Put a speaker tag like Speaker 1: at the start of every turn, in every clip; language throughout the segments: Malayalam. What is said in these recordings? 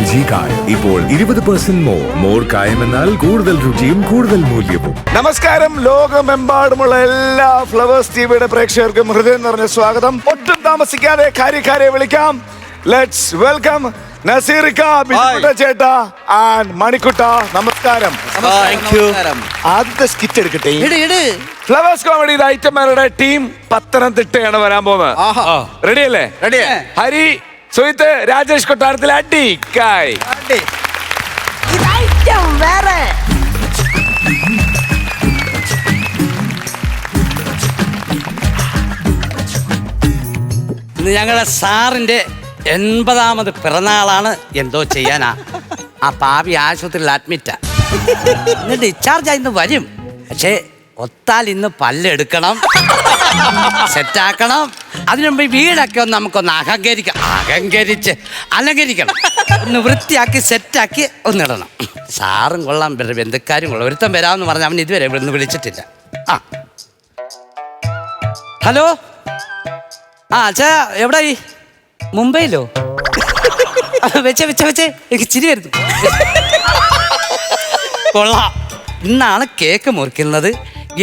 Speaker 1: LG കായം ഇപ്പോൾ 20% മോർ കായം എന്നാൽ കൂടുതൽ രുചിയും കൂടുതൽ മൂല്യവും.
Speaker 2: നമസ്കാരം. ലോകമെമ്പാടുമുള്ള എല്ലാ ഫ്ലവേഴ്സ് ടിവിയുടെ പ്രേക്ഷകർക്കും ഹൃദയം നിറഞ്ഞ സ്വാഗതം. ഒട്ടും താമസിക്കാതെ കാര്യക്കാരെ വിളിക്കാം. ലെറ്റ്സ് വെൽക്കം നസീറിക്ക, ബിജുകുട്ട ചേട്ടാ ആൻഡ് മണിക്കുട്ട. നമസ്കാരം. ആദ്യത്തെ സ്കിറ്റ് എടുക്കട്ടെ. ഫ്ലവേഴ്സ് കോമഡി ഐറ്റംമാരുടെ ടീം പത്തനംതിട്ടയാണ് വരാൻ പോകുന്നത്. റെഡി അല്ലേ?
Speaker 3: റെഡി.
Speaker 2: ഹരി, സുഹിത്ത്, രാജേഷ് കൊട്ടാരത്തിൽ അടി കായ്.
Speaker 3: ഇന്ന് ഞങ്ങളുടെ സാറിന്റെ 80ാമത് പിറന്നാളാണ്. എന്തോ ചെയ്യാനാ, ആ പാവി ആശുപത്രിയിൽ അഡ്മിറ്റാ. ഇന്ന് ഡിസ്ചാർജ് ആയി വരും. പക്ഷേ ഒത്താൽ ഇന്ന് പല്ലെടുക്കണം, സെറ്റാക്കണം. അതിനുമുമ്പ് ഈ വീടൊക്കെ ഒന്ന് നമുക്കൊന്ന് അലങ്കരിക്കണം, ഒന്ന് വൃത്തിയാക്കി സെറ്റാക്കി ഒന്നിടണം. സാറും കൊള്ളാം, ബന്ധുക്കാരും കൊള്ളാം. ഒരുത്തം വരാമെന്ന് പറഞ്ഞാൽ അവൻ ഇതുവരെ ഇവിടെ നിന്ന് വിളിച്ചിട്ടില്ല. ആ ഹലോ, ആ അച്ഛാ എവിടായി? മുംബൈയിലോ? വെച്ചേ എനിക്ക് ചിരി വരുന്നു. കൊള്ളാം. ഇന്നാണ് കേക്ക് മുറിക്കുന്നത്.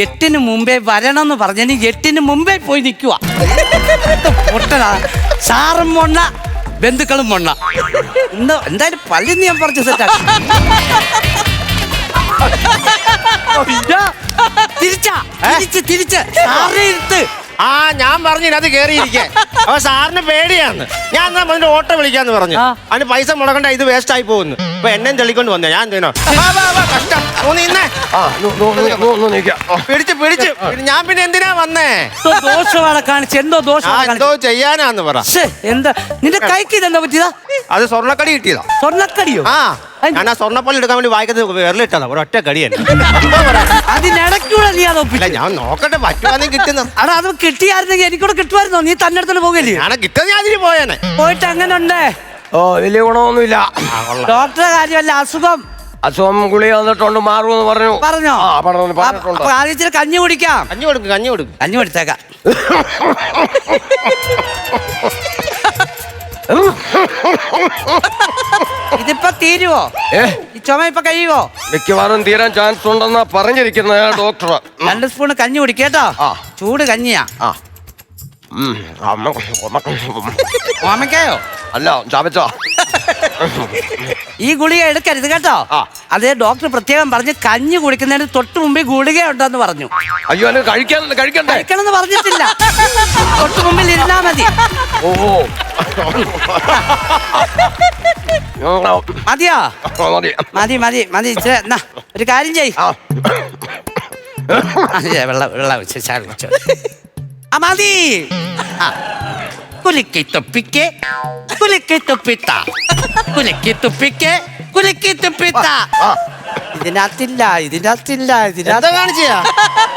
Speaker 3: 8-ന് മുമ്പേ വരണമെന്ന് പറഞ്ഞതിന് 8-ന് മുമ്പേ പോയി നിൽക്കുക. പൊട്ടനാ. സാറും മൊണ്ണ, ബന്ധുക്കളും മൊണ്ണ. ഇന്ന് എന്തായാലും പള്ളിന്ന് ഞാൻ പറഞ്ഞു സെറ്റാക്കി. തിരിച്ച് സാറിനെ ഇരുത്ത്.
Speaker 4: ആ ഞാൻ പറഞ്ഞു അത് കേറിയിരിക്കാൻ. അപ്പൊ സാറിന് പേടിയാന്ന്. ഞാൻ എന്നാ അതിന്റെ ഓട്ടോ വിളിക്കാന്ന് പറഞ്ഞു. അതിന് പൈസ മുടക്കണ്ട, ഇത് വേസ്റ്റ് ആയി പോകുന്നു. അപ്പൊ എന്നെ തെളിക്കൊണ്ട് വന്നേ. ഞാൻ എന്തേനോ കഷ്ടം പിടിച്ച് ഞാൻ പിന്നെ എന്തിനാ വന്നേ?
Speaker 3: ദോഷമാണ് കാണിച്ച്. എന്തോ
Speaker 4: ചെയ്യാനാന്ന് പറ.
Speaker 3: എന്താ നിന്റെ കൈക്ക് ഇതെന്താ പറ്റിയതാ?
Speaker 4: അത് സ്വർണ്ണക്കടി കിട്ടിയതാ.
Speaker 3: സ്വർണ്ണക്കടിയോ?
Speaker 4: ആ, ഞാൻ ആ സ്വർണ്ണപ്പള്ളി എടുക്കാൻ വേണ്ടി വായിക്കുന്നത് വിരലിട്ടതാ. ഒരൊറ്റ കടിയല്ല.
Speaker 3: അതിനിടയ്ക്കൂടെ നീ അതോപ്പില്ല.
Speaker 4: ഞാൻ നോക്കട്ടെ പറ്റുവാണെങ്കിൽ കിട്ടുന്ന.
Speaker 3: അടാ അത് കിട്ടിയായിരുന്നെങ്കിൽ എനിക്കൂടെ കിട്ടുമായിരുന്നോ? നീ തന്നെ അടുത്തോട്ട് പോകല്ലേ?
Speaker 4: ഞാൻ കിട്ടുന്ന ഞാൻ അതിന് പോയേനെ.
Speaker 3: പോയിട്ട് അങ്ങനെ ഉണ്ട്.
Speaker 4: ഓ വലിയ ഗുണമൊന്നുമില്ല.
Speaker 3: ഡോക്ടറെ കാര്യമല്ല, അസുഖം
Speaker 4: ഗുളിക വന്നിട്ടുണ്ട്, മാറുമെന്ന്
Speaker 3: പറഞ്ഞോ? ആദ്യത്തിൽ കഞ്ഞി കുടിക്കാം.
Speaker 4: കഞ്ഞി കൊടുക്കും.
Speaker 3: കഞ്ഞി കൊടുത്തേക്കാം. ഇതിപ്പോ തീരുവോ? ഈ ചുമ ഇപ്പൊ കഴിയുവോ?
Speaker 4: മിക്കവാറും തീരാൻ ചാൻസ് ഉണ്ടെന്നാ പറഞ്ഞിരിക്കുന്ന ഡോക്ടർ.
Speaker 3: 2 സ്പൂൺ കഞ്ഞി കുടിക്കേട്ടോ. ചൂട് കഞ്ഞിയാ. ഓമയ്ക്കായോ?
Speaker 4: അല്ല, ചാവച്ചോ.
Speaker 3: ഈ ഗുളിക എടുക്കരുത് കേട്ടോ. അതേ ഡോക്ടർ പ്രത്യേകം പറഞ്ഞ് കഞ്ഞി കുടിക്കുന്നതിന് തൊട്ട് മുമ്പ് ഗുളിക ഉണ്ടെന്ന് പറഞ്ഞു.
Speaker 4: അയ്യോ, കഴിക്കണമെന്ന്
Speaker 3: പറഞ്ഞിട്ടില്ല. തൊട്ട് മുമ്പിൽ ഇരുന്നാ മതി. മതിയോ? മതി. എന്നാ ഒരു കാര്യം ചെയ്. വെള്ളം മതി. കുലുക്കി തൊപ്പിക്ക്, കുലുക്കി തൊപ്പിത്ത, കുലുക്കി തൊപ്പിക്ക്, കുലുക്കി തൊപ്പിത്ത.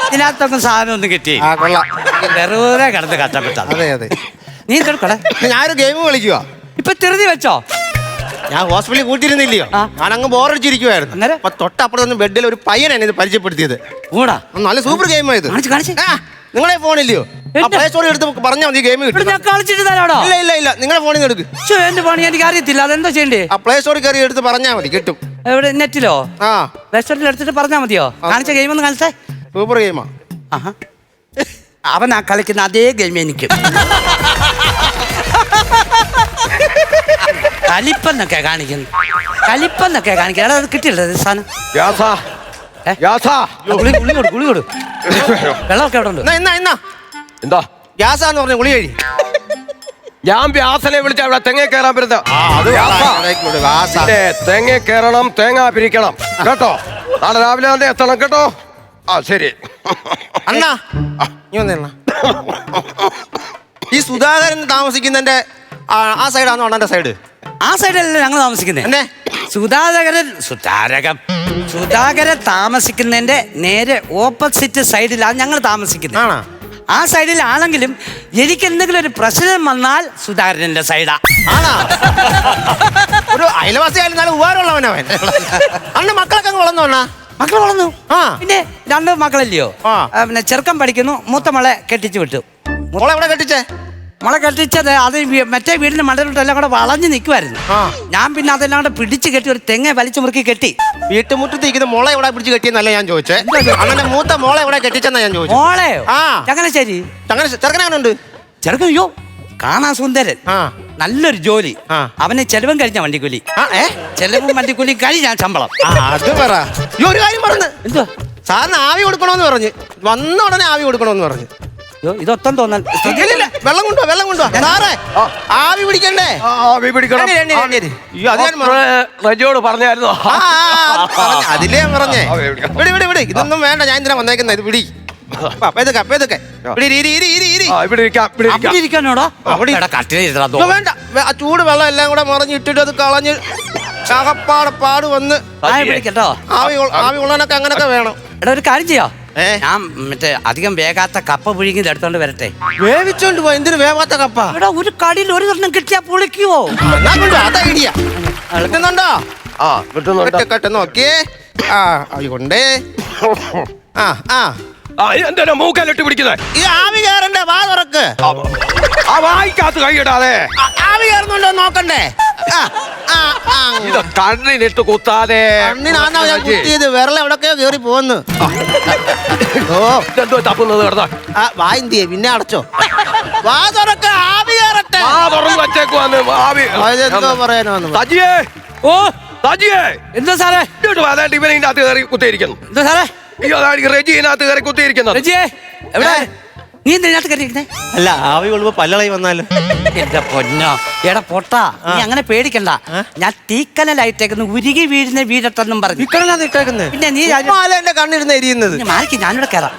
Speaker 3: ഇതിനകത്തൊക്കെ സാധനം ഒന്നും കിട്ടി. വെറുതെ കിടന്ന് കഷ്ടപ്പെട്ട. നീ എന്തെടുക്കടേ?
Speaker 4: ഞാനൊരു ഗെയിം കളിക്കുക.
Speaker 3: ഇപ്പൊ തിരുതി വെച്ചോ?
Speaker 4: ഞാൻ ഹോസ്പിറ്റലിൽ കൂട്ടിയിരുന്നില്ലയോ? ഞാൻ അങ്ങ് ബോറടിച്ചിരിക്കുവായിരുന്നു. അപ്പൊ തൊട്ടപ്പുറത്ത് ബെഡിൽ ഒരു പയ്യനാണ് ഇത് പരിചയപ്പെടുത്തിയത്. നല്ല സൂപ്പർ ഗെയിം ആയത്. നിങ്ങളെ ഫോണില്ലയോ? പ്ലേ സ്റ്റോറിൽ എടുത്ത് പറഞ്ഞാൽ മതി, ഗെയിം കിട്ടും. ഇല്ല, നിങ്ങളെ ഫോണിൽ നിന്ന് എടുക്ക്.
Speaker 3: എന്റെ ഫോൺ എനിക്ക് അറിയത്തില്ല, അതെന്താ ചെയ്യണ്ടേ?
Speaker 4: ആ പ്ലേ സ്റ്റോറിൽ കയറി എടുത്ത് പറഞ്ഞാൽ മതി, കിട്ടും.
Speaker 3: എവിടെ? നെറ്റിലോ? പ്ലേ സ്റ്റോറിൽ എടുത്തിട്ട് പറഞ്ഞാൽ മതിയോ? കാണിച്ച ഗെയിം ഒന്ന് കാണിച്ചേ.
Speaker 4: സൂപ്പർ ഗെയിമാ.
Speaker 3: അവൻ ആ കളിക്കുന്ന അതേ ഗെയിം എനിക്ക്. കലിപ്പെന്നൊക്കെ കാണിക്കുന്നു. അത് കിട്ടിയില്ല സാധനം. ഗുളി കൊടു. വെള്ളമൊക്കെ എവിടെ ഉണ്ട്?
Speaker 4: എന്താ ഗ്യാസാന്ന് പറഞ്ഞ ഗുളി കഴി. ഞാൻ വ്യാസനെ വിളിച്ച അവിടെ തെങ്ങ കയറാൻ പറ്റുന്ന. തെങ്ങ കയറണം, തേങ്ങ പിരിക്കണം കേട്ടോ. നാളെ രാവിലെ തന്നെ എത്തണം കേട്ടോ. ശരി അണ്ണാ. ഈ സുധാകരൻ താമസിക്കുന്നതിന്റെ ആ സൈഡാണോ അണ്ണന്റെ സൈഡ്?
Speaker 3: ആ സൈഡല്ലേ ഞങ്ങൾ താമസിക്കുന്നത്. സുധാകരൻ താമസിക്കുന്നതിന്റെ നേരെ ഓപ്പോസിറ്റ് സൈഡിലാണ് ഞങ്ങൾ താമസിക്കുന്നത്. ആ സൈഡിലാണെങ്കിലും എനിക്ക് എന്തെങ്കിലും ഒരു പ്രശ്നം വന്നാൽ സുധാകരന്റെ സൈഡാ.
Speaker 4: ഒരു അയൽവാസി ആയാലും നല്ല ഉപകാരമുള്ളവനവൻ. അണ്ണ മക്കളൊക്കെ വളർന്നു.
Speaker 3: മക്കൾ വളർന്നു. പിന്നെ 2 മക്കളല്ലയോ? പിന്നെ ചെറുക്കൻ പഠിക്കുന്നു, മൂത്ത മകളെ കെട്ടിച്ചു വിട്ടു.
Speaker 4: മോളെ എവിടെ കെട്ടിച്ചേ?
Speaker 3: നമ്മളെ കെട്ടിച്ചത് അത് മറ്റേ വീടിന്റെ മണ്ടലോട്ട് എല്ലാം കൂടെ വളഞ്ഞു നിൽക്കുമായിരുന്നു. ഞാൻ പിന്നെ അതെല്ലാം കൂടെ പിടിച്ച് കെട്ടി ഒരു തെങ്ങ വലിച്ചു മുറുക്കി കെട്ടി.
Speaker 4: വീട്ടുമുറ്റത്ത് ഇരിക്കുന്ന മോളെ എവിടെ പിടിച്ച് കെട്ടിയെന്നല്ല ഞാൻ ചോദിച്ചേ. അങ്ങനെ മൂത്ത മോളെ എവിടെ കെട്ടിച്ചെന്നാ ഞാൻ ചോദിച്ചു.
Speaker 3: മോളെയോ?
Speaker 4: ആ.
Speaker 3: ചങ്ങനാശ്ശേരി.
Speaker 4: ചെറുക്കനുണ്ട്.
Speaker 3: ചെറുക്കൻ അയ്യോ കാണാൻ സുന്ദരൻ, നല്ലൊരു ജോലി. അവന് ചെലവും കഴിഞ്ഞ വണ്ടിക്കൂലി. ചെലവും വണ്ടിക്കൂലി കഴിഞ്ഞ ശമ്പളം.
Speaker 4: അത് പറ. ഒരു കാര്യം പറഞ്ഞു.
Speaker 3: എന്തുവാ?
Speaker 4: സാറിന് ആവി കൊടുക്കണമെന്ന് പറഞ്ഞ് വന്ന ഉടനെ ആവി കൊടുക്കണമെന്ന് പറഞ്ഞു.
Speaker 3: ഇതൊത്തം തോന്നാൻ
Speaker 4: വെള്ളം കൊണ്ടുവാ സാറേ. ആവി പിടിക്കണ്ടേ?
Speaker 2: ആവി പിടിക്കണം.
Speaker 4: റജിയോട് പറഞ്ഞായിരുന്നു. അതിലേ ഞാൻ പറഞ്ഞേ. വിടി ഇതൊന്നും വേണ്ട. ഞാൻ എന്തിനാ വന്നേക്കുന്നത്? ഇത് പിടി. വേണ്ട, ആ ചൂട് വെള്ളം എല്ലാം കൂടെ മറിഞ്ഞിട്ടിട്ട് അത് കളഞ്ഞ് പാട് വന്ന്
Speaker 3: പിടിക്കട്ടോ.
Speaker 4: ആവി കൊള്ളാനൊക്കെ അങ്ങനൊക്കെ വേണം.
Speaker 3: എടാ ഒരു കാര്യം ചെയ്യാം, ഞാൻ മറ്റേ അധികം വേഗാത്ത കപ്പ പുഴുങ്ങി എടുത്തോണ്ട് വരട്ടെ.
Speaker 4: വേവിച്ചോണ്ട് പോ. എന്തിനു വേവാത്ത കപ്പ?
Speaker 3: എടാ ഒരു കടിയിൽ ഒരു കഷ്ണം കിട്ടിയാ പൊളിക്കുവോ?
Speaker 4: അതാ ഐഡിയ. കിട്ടുന്നുണ്ടോ? കെട്ട് നോക്കിയേ. കൊണ്ടേ.
Speaker 5: എന്താ മൂക്കാലിട്ട് പിടിക്കുന്നത്?
Speaker 4: ഈ ആവി കയറണ്ടേ? വാ തുറക്ക്.
Speaker 5: ആ വായിക്കകത്ത് കൈയിടാതെ.
Speaker 4: ആവി കയറുന്നുണ്ടോ നോക്കണ്ടേ?
Speaker 5: ഇത് കണ്ണിനിട്ട് കുത്താതെ.
Speaker 4: കണ്ണിനാണോ ഞാൻ കുത്തിയത്? വിരൽ എവിടൊക്കെയോ കേറി പോന്ന്.
Speaker 5: എന്തോ തപ്പുന്നത് കിടന്ന
Speaker 4: വായിന്തിയെ പിന്നെ അടച്ചോ. വാ തുറക്ക്. ആവി കയറട്ടെ.
Speaker 5: തുറന്നു വച്ചേക്കുവാന്ന്.
Speaker 4: എന്തോ പറയാനോ
Speaker 5: സജിയേ.
Speaker 3: ഓ
Speaker 5: സജിയേ.
Speaker 3: എന്താ സാറേ?
Speaker 5: ഇങ്ങോട്ട് വാ. അതാണ്ട് ഇവനെ ഇതിന്റെ അകത്ത് കയറി കുത്തിയിരിക്കുന്നു.
Speaker 3: എന്താ സാറേ?
Speaker 5: അയ്യോ അതാണ് റെജി ഇതിനകത്ത് കയറി കുത്തിയിരിക്കുന്നത്.
Speaker 3: നീ എന്തിനകത്ത് കയറിയിരിക്കുന്നേ?
Speaker 4: അല്ല ആവി കൊള്ളുമ്പോ പല്ലളയി വന്നാലും.
Speaker 3: എന്റെ പൊന്നോ എടാ പൊട്ടാ, നീ അങ്ങനെ പേടിക്കണ്ട. ഞാൻ തീക്കനലായിട്ടേക്കുന്നു, ഉരുകി വീഴുന്ന വീടട്ടെന്നും പറഞ്ഞു. പിന്നെ നീ
Speaker 4: എന്റെ കണ്ണിരുന്ന് എരിയുന്നത്.
Speaker 3: മാറിക്ക്, ഞാനിവിടെ കയറാം.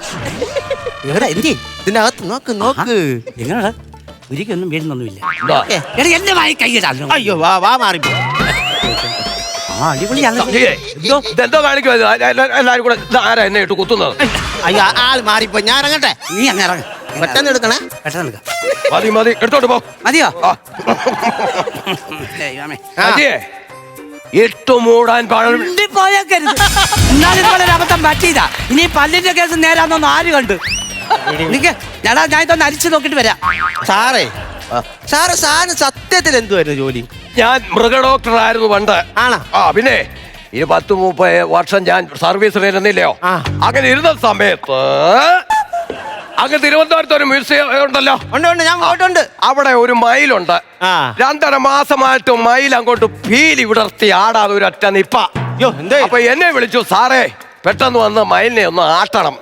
Speaker 3: എവിടെ എന്തി
Speaker 4: ഇതിന്റെ അകത്ത് നോക്ക്.
Speaker 3: എങ്ങനെയാ? ഉരുകി ഒന്നും വീഴുന്നൊന്നുമില്ല. എടാ എന്നെ വായി കൈയിടാ.
Speaker 4: അയ്യോ വാ മാറിപ്പോ.
Speaker 5: ഇതെന്തോ കാണിക്കും എല്ലാരും കൂടെ. ആരാ എന്നെ ഇട്ട് കുത്തുന്നത്?
Speaker 4: അയ്യോ ആൾ മാറിപ്പോ. ഞാൻ ഇറങ്ങട്ടെ.
Speaker 3: നീ അങ്ങ് ഇറങ്ങ.
Speaker 4: പെട്ടെന്ന് എടുക്കണേ.
Speaker 3: പെട്ടെന്ന് എടുക്കാം.
Speaker 5: മതി എടുത്തോട്ട് പോ.
Speaker 3: മതിയോ?
Speaker 5: ഇട്ടു മൂടാൻ
Speaker 3: പോയേക്കരുത്. എന്നാലും ഇതുപോലെ അബദ്ധം പറ്റിയതാ. ഇനി പല്ലിന്റെ കേസ് നേരാന്നൊന്നും ആര് കണ്ട്? എനിക്ക് ഞാൻ ഇതൊന്ന് അരിച്ചു നോക്കിട്ട് വരാം.
Speaker 4: സാറേ സാറിന് സത്യത്തിൽ എന്തുവായിരുന്നു ജോലി?
Speaker 5: ഞാൻ മൃഗഡോക്ടറായിരുന്നു പണ്ട്.
Speaker 4: ആണോ?
Speaker 5: പിന്നെ ഈ 10-30 വർഷം ഞാൻ സർവീസിലിരുന്നില്ലയോ. അങ്ങനെ ഇരുന്ന സമയത്ത് അങ്ങ് തിരുവനന്തപുരത്ത് ഒരു മ്യൂസിയം ഉണ്ടല്ലോ.
Speaker 4: ഉണ്ട്, ഞാൻ പോയിട്ടുണ്ട്.
Speaker 5: അവിടെ ഒരു മയിലുണ്ട്. 2.5 മാസമായിട്ട് മയിൽ അങ്ങോട്ട് പീലി വിടർത്തി ആടാതെ ഒരൊറ്റ നിപ്പ. അപ്പൊ എന്നെ വിളിച്ചു, സാറേ പെട്ടെന്ന് വന്ന് മയിലിനെ ഒന്ന് ആട്ടണം.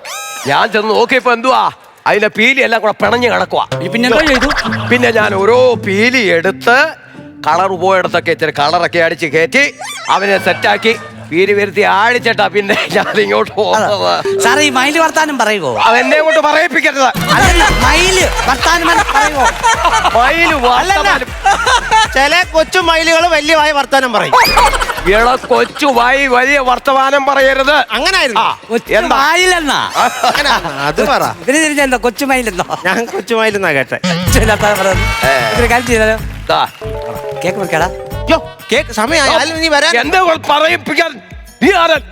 Speaker 5: ഞാൻ ചെന്ന് നോക്കിയപ്പോ എന്തുവാ, അതിന്റെ പീലി എല്ലാം കൂടെ പിണഞ്ഞു കിടക്കുവാ. പിന്നെ ഞാൻ ഓരോ പീലി എടുത്ത് കളർ പോയിടത്തൊക്കെ ഇച്ചിരി കളറൊക്കെ അടിച്ച് കയറ്റി അവനെ സെറ്റാക്കി പീലി വരുത്തി ആടിച്ചിട്ടാ പിന്നെ ഞാൻ ഇങ്ങോട്ട് പോകുന്നത്.
Speaker 3: സാറേ ഈ മയില് വർത്താനം പറയുവോ?
Speaker 5: അതെന്നെ കൊണ്ട് പറയിപ്പിക്കരുത്.
Speaker 3: മയില് വർത്താനം പറയുവോ?
Speaker 4: ചില കൊച്ചു മയിലുകൾ വലിയ വായ വർത്താനം പറയും.
Speaker 5: കൊച്ചു വായി വലിയ വർത്തമാനം പറയരുത്.
Speaker 4: അങ്ങനായിരുന്നു.
Speaker 3: മയിലെന്നാ
Speaker 4: അത് പറ.
Speaker 3: ഇതിന് തിരിച്ചെന്തോ കൊച്ചുമയിലെന്നോ?
Speaker 4: ഞാൻ കൊച്ചുമയിലെന്നാ കേട്ടെ.
Speaker 3: കേക്ക് വെക്കടാ.
Speaker 4: കേക്ക് സമയമായി. നീ വരാൻ
Speaker 5: എന്താ പറയിപ്പിക്കാൻ? നീ ആരൻ?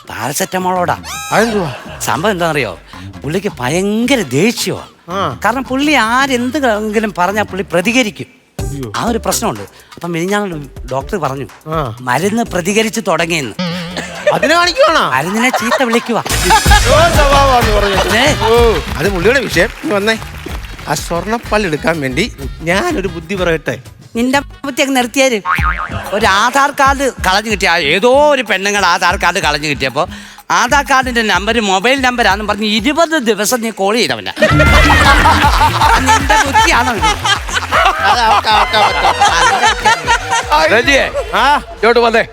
Speaker 3: പാരസെറ്റമോളോടാ.
Speaker 4: അതെന്തുവാ
Speaker 3: സംഭവം എന്താണെന്നറിയോ? പുള്ളിക്ക് ഭയങ്കര ദേഷ്യമാണ്. കാരണം പുള്ളി ആരെന്തെങ്കിലും പറഞ്ഞാൽ പുള്ളി പ്രതികരിക്കും. ആ ഒരു പ്രശ്നമുണ്ട്. അപ്പം ഞാൻ ഡോക്ടർ പറഞ്ഞു മരുന്ന് പ്രതികരിച്ച് തുടങ്ങിയെന്ന്.
Speaker 4: അതിനെ കാണിക്കുവാണോ?
Speaker 3: മരുന്നിനെ ചീത്ത വിളിക്കുക.
Speaker 4: അത് പുള്ളിയുടെ വിഷയം. വന്നേ, ആ സ്വർണ്ണപ്പല്ലെടുക്കാൻ വേണ്ടി ഞാനൊരു ബുദ്ധി പറയട്ടെ.
Speaker 3: നിന്റെ ബുദ്ധിയൊക്കെ നിർത്തിയാല് ഒരു ആധാർ കാർഡ് കളഞ്ഞു കിട്ടിയ ഏതോ ഒരു പെണ്ണുങ്ങളുടെ ആധാർ കാർഡ് കളഞ്ഞു കിട്ടിയപ്പോ ആധാർ കാർഡിന്റെ നമ്പർ മൊബൈൽ നമ്പരാന്ന് പറഞ്ഞ് 20 ദിവസം നീ കോൾ ചെയ്തവനാ. നിന്റെ ബുദ്ധിയാണോ ഇത്?
Speaker 5: ഇങ്ങോട്ട് വന്നേ.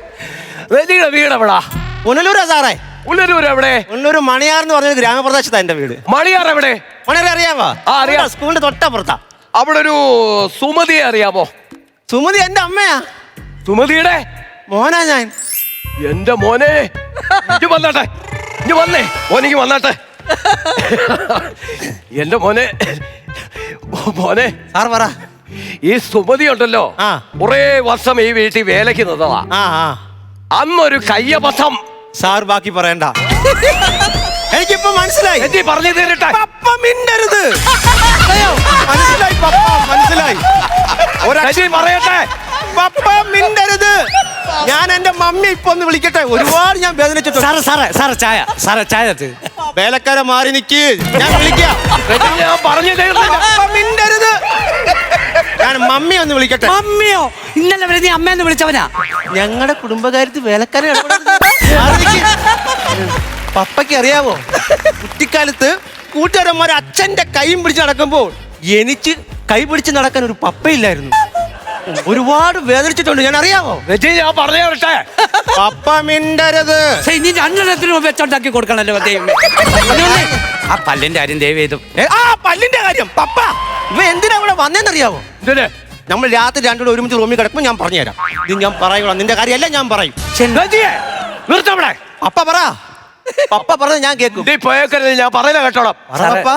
Speaker 5: റജിയുടെ വീട് എവിടാ?
Speaker 4: പുനലൂരാ സാറേ.
Speaker 5: പുനലൂർ എവിടെ?
Speaker 4: പുനലൂർ മണിയാർ എന്ന് പറഞ്ഞ ഗ്രാമപ്രദേശത്താ എന്റെ വീട്.
Speaker 5: മണിയാർ എവിടെ?
Speaker 4: മണിയാർ അറിയാമോ?
Speaker 5: അറിയാം.
Speaker 4: സ്കൂളിന്റെ തൊട്ടപ്പുറത്താ.
Speaker 5: അവിടെ ഒരു സുമതിയെ അറിയാമോ?
Speaker 4: സുമതി എന്റെ അമ്മയാ.
Speaker 5: സുമതിയുടെ
Speaker 4: മോനാ ഞാൻ.
Speaker 5: എന്റെ മോനെ വന്നാട്ടെ. മോനിക്ക് വന്നാട്ടെ. എന്റെ മോനെ
Speaker 4: സാർ പറ.
Speaker 5: ഈ സുമതി ഉണ്ടല്ലോ, കുറെ വർഷം ഈ വീട്ടിൽ വേലയ്ക്ക് നിന്നതാ. അന്നൊരു കയ്യബദ്ധം.
Speaker 4: സാർ ബാക്കി പറയണ്ട. എനിക്കിപ്പോ മനസ്സിലായി.
Speaker 5: എന്തി പറഞ്ഞു തീരട്ടെ.
Speaker 4: പപ്പ മിണ്ടരുത്. മനസ്സിലായി പപ്പ, മനസ്സിലായി.
Speaker 5: എന്തി പറയട്ടെ.
Speaker 4: പപ്പ മിണ്ടരുത്. ഞാൻ എന്റെ മമ്മി ഇപ്പൊ ഒന്ന് വിളിക്കട്ടെ. ഒരുപാട് ഞാൻ വേദനിച്ചിട്ടുണ്ട്.
Speaker 3: സാറേ ചായ
Speaker 4: വേലക്കാരെ മാറി നിക്ക്, ഞാൻ വിളിക്കാം.
Speaker 5: ഞാൻ പറഞ്ഞു തീർന്നില്ല.
Speaker 4: പപ്പ മിണ്ടരുത്. ഞാൻ മമ്മി ഒന്ന് വിളിക്കട്ടെ.
Speaker 3: മമ്മിയോ? ഇന്നലെ വരെ നീ അമ്മയെന്ന് വിളിച്ചവനാ.
Speaker 4: ഞങ്ങളുടെ കുടുംബകാര്യത്തിൽ വേലക്കാരെ പപ്പയ്ക്ക് അറിയാവോ, കുട്ടിക്കാലത്ത് കൂട്ടുകാരന്മാർ അച്ഛന്റെ കൈയും പിടിച്ച് നടക്കുമ്പോൾ എനിക്ക് കൈ പിടിച്ച് നടക്കാൻ ഒരു പപ്പയില്ലായിരുന്നു. ഒരുപാട് വേദനിച്ചിട്ടുണ്ട്, ഞാൻ അറിയാവോ.
Speaker 5: ഞാൻ പറഞ്ഞു തീരട്ടെ.
Speaker 4: പപ്പ മിണ്ടരുത്.
Speaker 3: ഇനി രണ്ടെണ്ണത്തിനും വെച്ചുണ്ടാക്കി കൊടുക്കണല്ലോ ദൈവമേ. ആ പല്ലിന്റെ കാര്യം ദൈവം ചെയ്തു.
Speaker 4: ആ പല്ലിന്റെ കാര്യം പപ്പ ഇവ എന്തിനാ ഇവിടെ വന്നേന്നറിയാവോ.
Speaker 5: എന്തിന്?
Speaker 4: നമ്മൾ രാത്രി രണ്ടുകൂടെ ഒരുമിച്ച് റൂമിൽ കിടക്കുമ്പോൾ ഞാൻ പറഞ്ഞുതരാം. ഇത് ഞാൻ പറയൂടാ, നിന്റെ കാര്യമല്ല ഞാൻ പറയും.
Speaker 5: നിർത്തവിടെ.
Speaker 4: പപ്പ പറ. പപ്പ പറഞ്ഞത് ഞാൻ കേൾക്കും.
Speaker 5: നീ പോയേക്കരുത്, ഞാൻ പറയുന്ന കേട്ടോളാം.
Speaker 4: പപ്പ.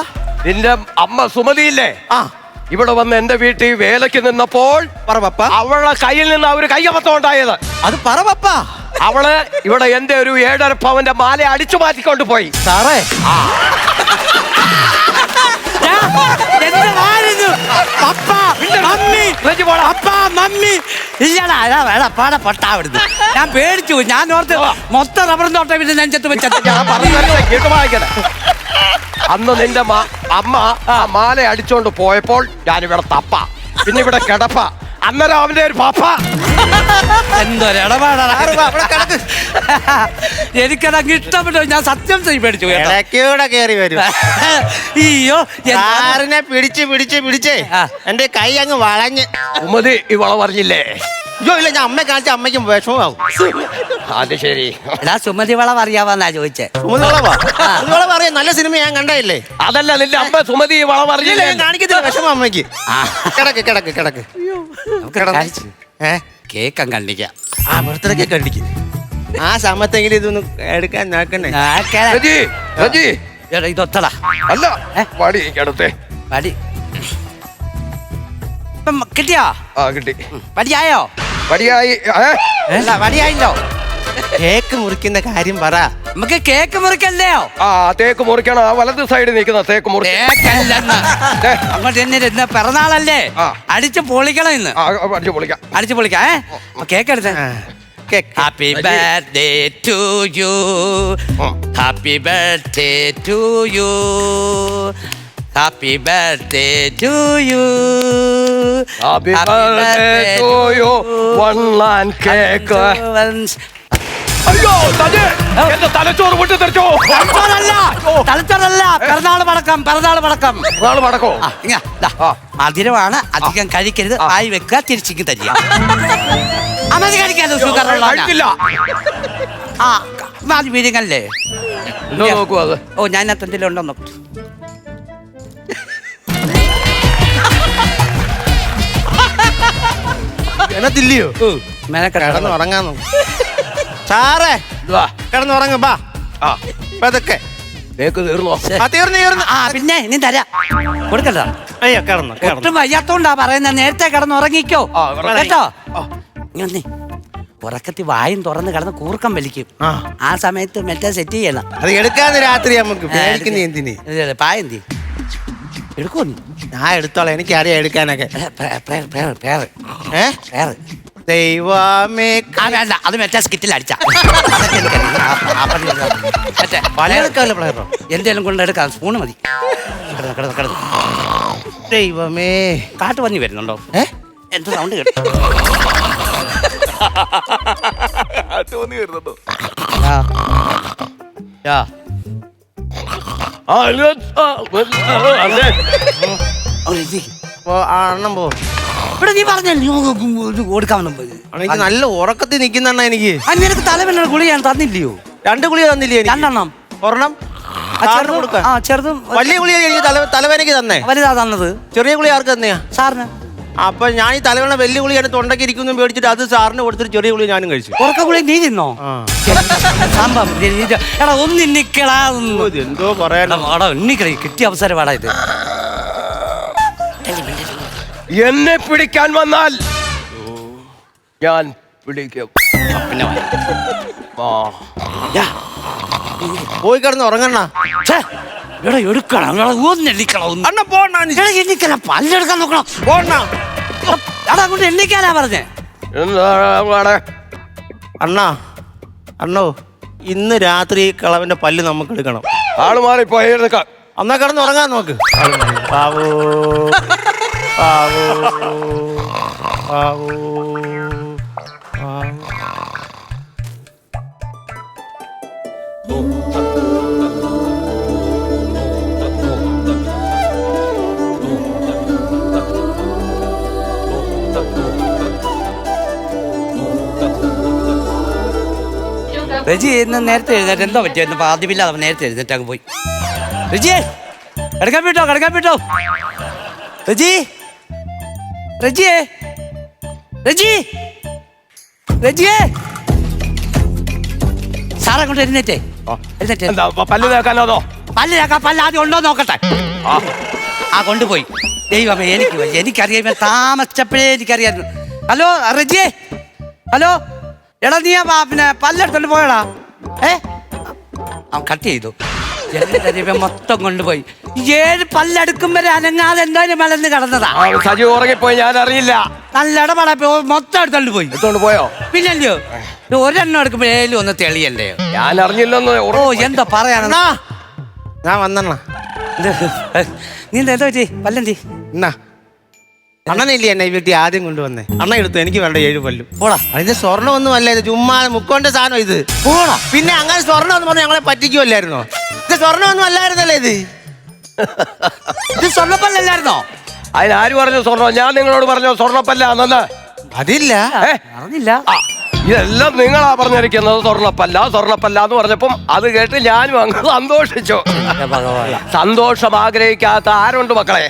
Speaker 5: നിന്റെ അമ്മ സുമതിയില്ലേ,
Speaker 4: ആ
Speaker 5: ഇവിടെ വന്ന് എന്റെ വീട്ടിൽ വേലയ്ക്ക് നിന്നപ്പോൾ
Speaker 4: പറ പപ്പ.
Speaker 5: അവളുടെ കയ്യിൽ നിന്ന് ഒരു കയ്യബദ്ധം ഉണ്ടായത്.
Speaker 4: അത് പറ പപ്പ.
Speaker 5: അവള് ഇവിടെ എന്റെ ഒരു 7.5 പവന്റെ മാല അടിച്ചു മാറ്റിക്കൊണ്ട് പോയി.
Speaker 4: സാറേ
Speaker 3: ഞാൻ പേടിച്ചു. ഞാൻ ഓർത്ത് മൊത്തം റബ്ബറും തോട്ടം പിന്നെ നെഞ്ചത്ത് വെച്ചത്.
Speaker 5: അന്ന് നിന്റെ അമ്മ ആ മാല അടിച്ചോണ്ട് പോയപ്പോൾ ഞാനിവിടെ തപ്പ, പിന്നെ ഇവിടെ കിടപ്പ, അന്നേരം അവന്റെ ഒരു പപ്പ.
Speaker 3: എന്തൊരിടപാടാണ്. എനിക്കതങ്ങ് ഇഷ്ടപ്പെട്ടു. ഞാൻ സത്യം ചെയ്ത് പേടിച്ചു.
Speaker 4: ഇടയ്ക്കൂടെ കേറി വരും.
Speaker 3: അയ്യോ
Speaker 4: സാറിനെ പിടിച്ച് പിടിച്ച് പിടിച്ചേ എന്റെ കൈ അങ്ങ് വളഞ്ഞ്.
Speaker 5: ഉമ്മതി ഇവളെ പറഞ്ഞില്ലേ?
Speaker 4: അയ്യോ ഇല്ല, ഞാൻ അമ്മയെ കാണിച്ച അമ്മയ്ക്കും വിഷമമാവും.
Speaker 5: അത് ശരി.
Speaker 3: എടാ സുമതി വളവ് അറിയാവാന്നാ ചോദിച്ചേ.
Speaker 4: അറിയാം, നല്ല സിനിമ ഞാൻ കണ്ടല്ലേ.
Speaker 5: അതല്ല, നിന്റെ അമ്മ സുമതി വള പറഞ്ഞില്ലേ?
Speaker 4: കാണിക്കത്തില്ല വിഷമം അമ്മയ്ക്ക്. കിടക്ക് കിടക്ക് കിടക്ക്.
Speaker 3: കേക്കം കണ്ടിക്കാം.
Speaker 4: ആ ബർത്ത്ഡേ കേക്ക് കണ്ടിക്ക്. ആ സമയത്തെങ്കിലും ഇതൊന്ന് എടുക്കാൻ നോക്കണേ.
Speaker 5: റജി, റജി.
Speaker 3: എടാ ഇതൊത്തടാ.
Speaker 5: അല്ല വടി അടുത്തേ.
Speaker 3: വടി കിട്ടിയോ?
Speaker 5: ആ കിട്ടി.
Speaker 3: വടിയായോ?
Speaker 5: വടിയായി.
Speaker 3: അല്ല വടിയായില്ലോ.
Speaker 4: കേക്ക് മുറിക്കുന്ന കാര്യം പറ.
Speaker 3: നമുക്ക് കേക്ക് മുറിക്കല്ലയോ?
Speaker 5: ആ തേക്ക് മുറിക്കണം. ആ വലത് സൈഡിൽ നിൽക്കുന്ന തേക്ക്
Speaker 3: കേക്കല്ലെന്ന്. അങ്ങോട്ട് തന്നെ പിറന്നാളല്ലേ, അടിച്ച് പൊളിക്കണം ഇന്ന്.
Speaker 5: അടിച്ചു പൊളിക്കാം,
Speaker 3: അടിച്ചു പൊളിക്കാം. കേക്ക് എടുത്ത. Happy birthday to you, happy birthday to you, happy birthday to you,
Speaker 5: happy birthday to you. One ലാൻ കേക്ക്. അയ്യോ എന്റെ തലച്ചോറ് പൊട്ടിത്തെറിച്ചോ.
Speaker 3: തലച്ചോറല്ല, പിറന്നാള് പടക്കം, പിറന്നാള് പടക്കം.
Speaker 5: നാളെ മടക്കോ.
Speaker 3: മധുരമാണ്, അധികം കഴിക്കരുത്. ആയി വെക്കുക, തിരിച്ചിങ്ങ് തരിക. അമതി കഴിക്കാലോ, ഷുഗർ
Speaker 5: കഴിക്കില്ല.
Speaker 3: ആ അത് വീര്യങ്ങല്ലേ.
Speaker 5: നോക്കൂ അത്.
Speaker 3: ഓ ഞാൻ എന്തെങ്കിലും ഉണ്ടോ നോക്കൂ.
Speaker 4: എന്നത്തില്ലയോ കിടന്ന് ഉറങ്ങാൻ നോക്കും. സാറേ കിടന്നുറങ്ങ ബാ. അതൊക്കെ
Speaker 5: തീർന്നോ?
Speaker 4: തീർന്നു.
Speaker 3: ആ പിന്നെ ഇനി തരാ കൊടുക്കണ്ട.
Speaker 4: അയ്യോ കിടന്നു.
Speaker 3: ഒട്ടും വയ്യാത്തോണ്ടാ പറയുന്നത്. നേരത്തെ കിടന്നുറങ്ങിക്കോ കേട്ടോ. ഇങ്ങനെ ഉറക്കത്തി വായും തുറന്ന് കിടന്ന് കൂർക്കം വലിക്കും. ആ സമയത്ത് മറ്റേ സെറ്റ് ചെയ്യണം.
Speaker 4: അത് എടുക്കാന്ന് രാത്രി നമുക്ക് പേടിക്കുന്ന എന്തിന്.
Speaker 3: പായന്തി എടുക്കൂ.
Speaker 4: ഞാൻ എടുത്തോളാം, എനിക്കറിയാം എടുക്കാനൊക്കെ. ദൈവമേ
Speaker 3: വേണ്ട, അത് മറ്റേ സ്കിറ്റിൽ അടിച്ച എന്തേലും കൊണ്ട് എടുക്കാം. സ്പൂണ് മതി.
Speaker 4: ദൈവമേ
Speaker 3: കാട്ടു പന്നി വരുന്നുണ്ടോ? എന്ത് സൗണ്ട് കേട്ടോ?
Speaker 4: അണ്ണം പോ.
Speaker 3: ഇവിടെ നീ പറഞ്ഞ കൊടുക്കാമെന്നും
Speaker 4: എനിക്ക് നല്ല ഉറക്കത്തിൽ നിൽക്കുന്ന എനിക്ക്.
Speaker 3: നിനക്ക് തലവേദന ഗുളി ഞാൻ തന്നില്ലയോ?
Speaker 4: 2 ഗുളിക തന്നില്ലേ?
Speaker 3: 2 എണ്ണം.
Speaker 4: ഒരെണ്ണം
Speaker 3: ചെറുതും
Speaker 4: വലിയ ഗുളിക എനിക്ക് തലവേദനയ്ക്ക് തന്നെ.
Speaker 3: വലുതാ തന്നത്.
Speaker 4: ചെറിയ ഗുളിക ആർക്ക് തന്നെയാ?
Speaker 3: സാറിന്.
Speaker 4: അപ്പൊ ഞാൻ ഈ തലവേദന വലിയ ഗുളിയാണ് തൊണ്ടയ്ക്ക് ഇരിക്കുന്നു പേടിച്ചിട്ട് അത് സാറിന് കൊടുത്തിട്ട് ചെറിയ ഗുളിക ഞാനും കഴിച്ചു.
Speaker 3: ഉറക്ക ഗുളി നീ തിന്നോ? സംഭവം എടാ ഒന്ന് നിക്കളാ.
Speaker 4: എന്തോ പറയാനോ
Speaker 3: എണ്ണിക്കളി കിട്ടിയ അവസരമാടാ ഇത്.
Speaker 5: എന്നെ പിടിക്കാൻ വന്നാൽ ഞാൻ പിടിക്കും.
Speaker 3: പിന്നെ
Speaker 4: പോയി കിടന്ന് ഉറങ്ങണ.
Speaker 3: ഇവിടെ എടുക്കണം ഒന്ന് എണ്ണിക്കണം
Speaker 4: അണ്ണ പോണ
Speaker 3: എണ്ണിക്കല പല്ലെടുക്കാൻ നോക്കണം
Speaker 4: പോണ.
Speaker 3: അതങ്ങോട്ട് എണ്ണിക്കാനാ പറഞ്ഞേ.
Speaker 4: അണ്ണാ അണ്ണോ ഇന്ന് രാത്രി ഈ കളവന്റെ പല്ല് നമുക്ക് എടുക്കണം.
Speaker 5: ആള് മാറിപ്പോ എടുക്കാം.
Speaker 4: അന്നാ കിടന്ന് ഉറങ്ങാൻ നോക്ക്. പാവോ പാവോ പാവോ പാവോ.
Speaker 3: റജി ഇന്ന് നേരത്തെ എഴുന്നേറ്റ് എന്തോ പറ്റിയായിരുന്നു. ആദ്യമില്ലാതെ അവൻ നേരത്തെ എഴുന്നേറ്റ് അങ്ങ് പോയി. റജിയെ കിടക്കാൻ വിട്ടോ റജി റജിയെ റജിയെ സാറെ കൊണ്ട് എഴുന്നേറ്റേ
Speaker 5: പല്ല് തേക്കാനോ?
Speaker 3: പല്ല് ആദ്യം ഉണ്ടോ നോക്കട്ടെ. ആ കൊണ്ടുപോയി. ദൈവമേ എനിക്കറിയാം താമസിച്ചപ്പോഴേ എനിക്കറിയായിരുന്നു. ഹലോ റജിയെ, ഹലോ എടാ നീ പിന്നെ പല്ലെടുത്തോണ്ട് പോയടാ. അവൻ കട്ട് ചെയ്തു. മൊത്തം കൊണ്ടുപോയി. 7 പല്ലെടുക്കും വരെ അനങ്ങാതെ എന്തായാലും മലന്ന് കിടന്നതാ.
Speaker 5: സജി ഉറങ്ങിപ്പോയി, ഞാൻ അറിയില്ല.
Speaker 3: നല്ല ഇടപാടാ മൊത്തം എടുത്തോണ്ട് പോയി.
Speaker 5: എടുത്തോണ്ട് പോയോ?
Speaker 3: പിന്നല്ലോ ഒരെണ്ണം എടുക്കുമ്പോഴേലും ഒന്ന് തെളിയല്ലേ.
Speaker 5: ഞാൻ അറിഞ്ഞില്ലെന്ന്.
Speaker 3: ഓ എന്താ പറയാനാ
Speaker 4: ഞാൻ വന്നെണ്ണ.
Speaker 3: നീ എന്താ പറ്റി പല്ലെന്തി
Speaker 4: എന്നാ അണ്ണനില്ലേ എന്നെ ഈ വീട്ടിൽ ആദ്യം കൊണ്ടുവന്നേ. അണ്ണ എടുത്തു, എനിക്ക് വേണ്ട 7 പല്ലും.
Speaker 3: പോടാ.
Speaker 4: അതിന് സ്വർണ്ണമൊന്നും അല്ല, ഇത് ചുമ്മാ മുക്കോണ്ട സാധനം ഇത്.
Speaker 3: പോടാ.
Speaker 4: പിന്നെ അങ്ങനെ സ്വർണ്ണം എന്ന് പറഞ്ഞാൽ ഞങ്ങളെ പറ്റിക്കുമല്ലായിരുന്നോ? ഇത് സ്വർണ്ണമൊന്നും അല്ലായിരുന്നല്ലേ ഇത്.
Speaker 3: ഇത് സ്വർണ്ണപ്പല്ലല്ലായിരുന്നോ?
Speaker 5: അതിനാര് പറഞ്ഞു സ്വർണ്ണം? ഞാൻ നിങ്ങളോട് പറഞ്ഞോ സ്വർണ്ണപ്പല്ലാന്ന്?
Speaker 4: അതില്ല
Speaker 3: അറിഞ്ഞില്ല.
Speaker 5: ഇതെല്ലാം നിങ്ങളാ പറഞ്ഞിരിക്കുന്നത് സ്വർണ്ണപ്പല്ല എന്ന് പറഞ്ഞപ്പം അത് കേട്ട് ഞാനും അങ്ങ് സന്തോഷിച്ചു. സന്തോഷം ആഗ്രഹിക്കാത്ത ആരുണ്ട് മക്കളെ?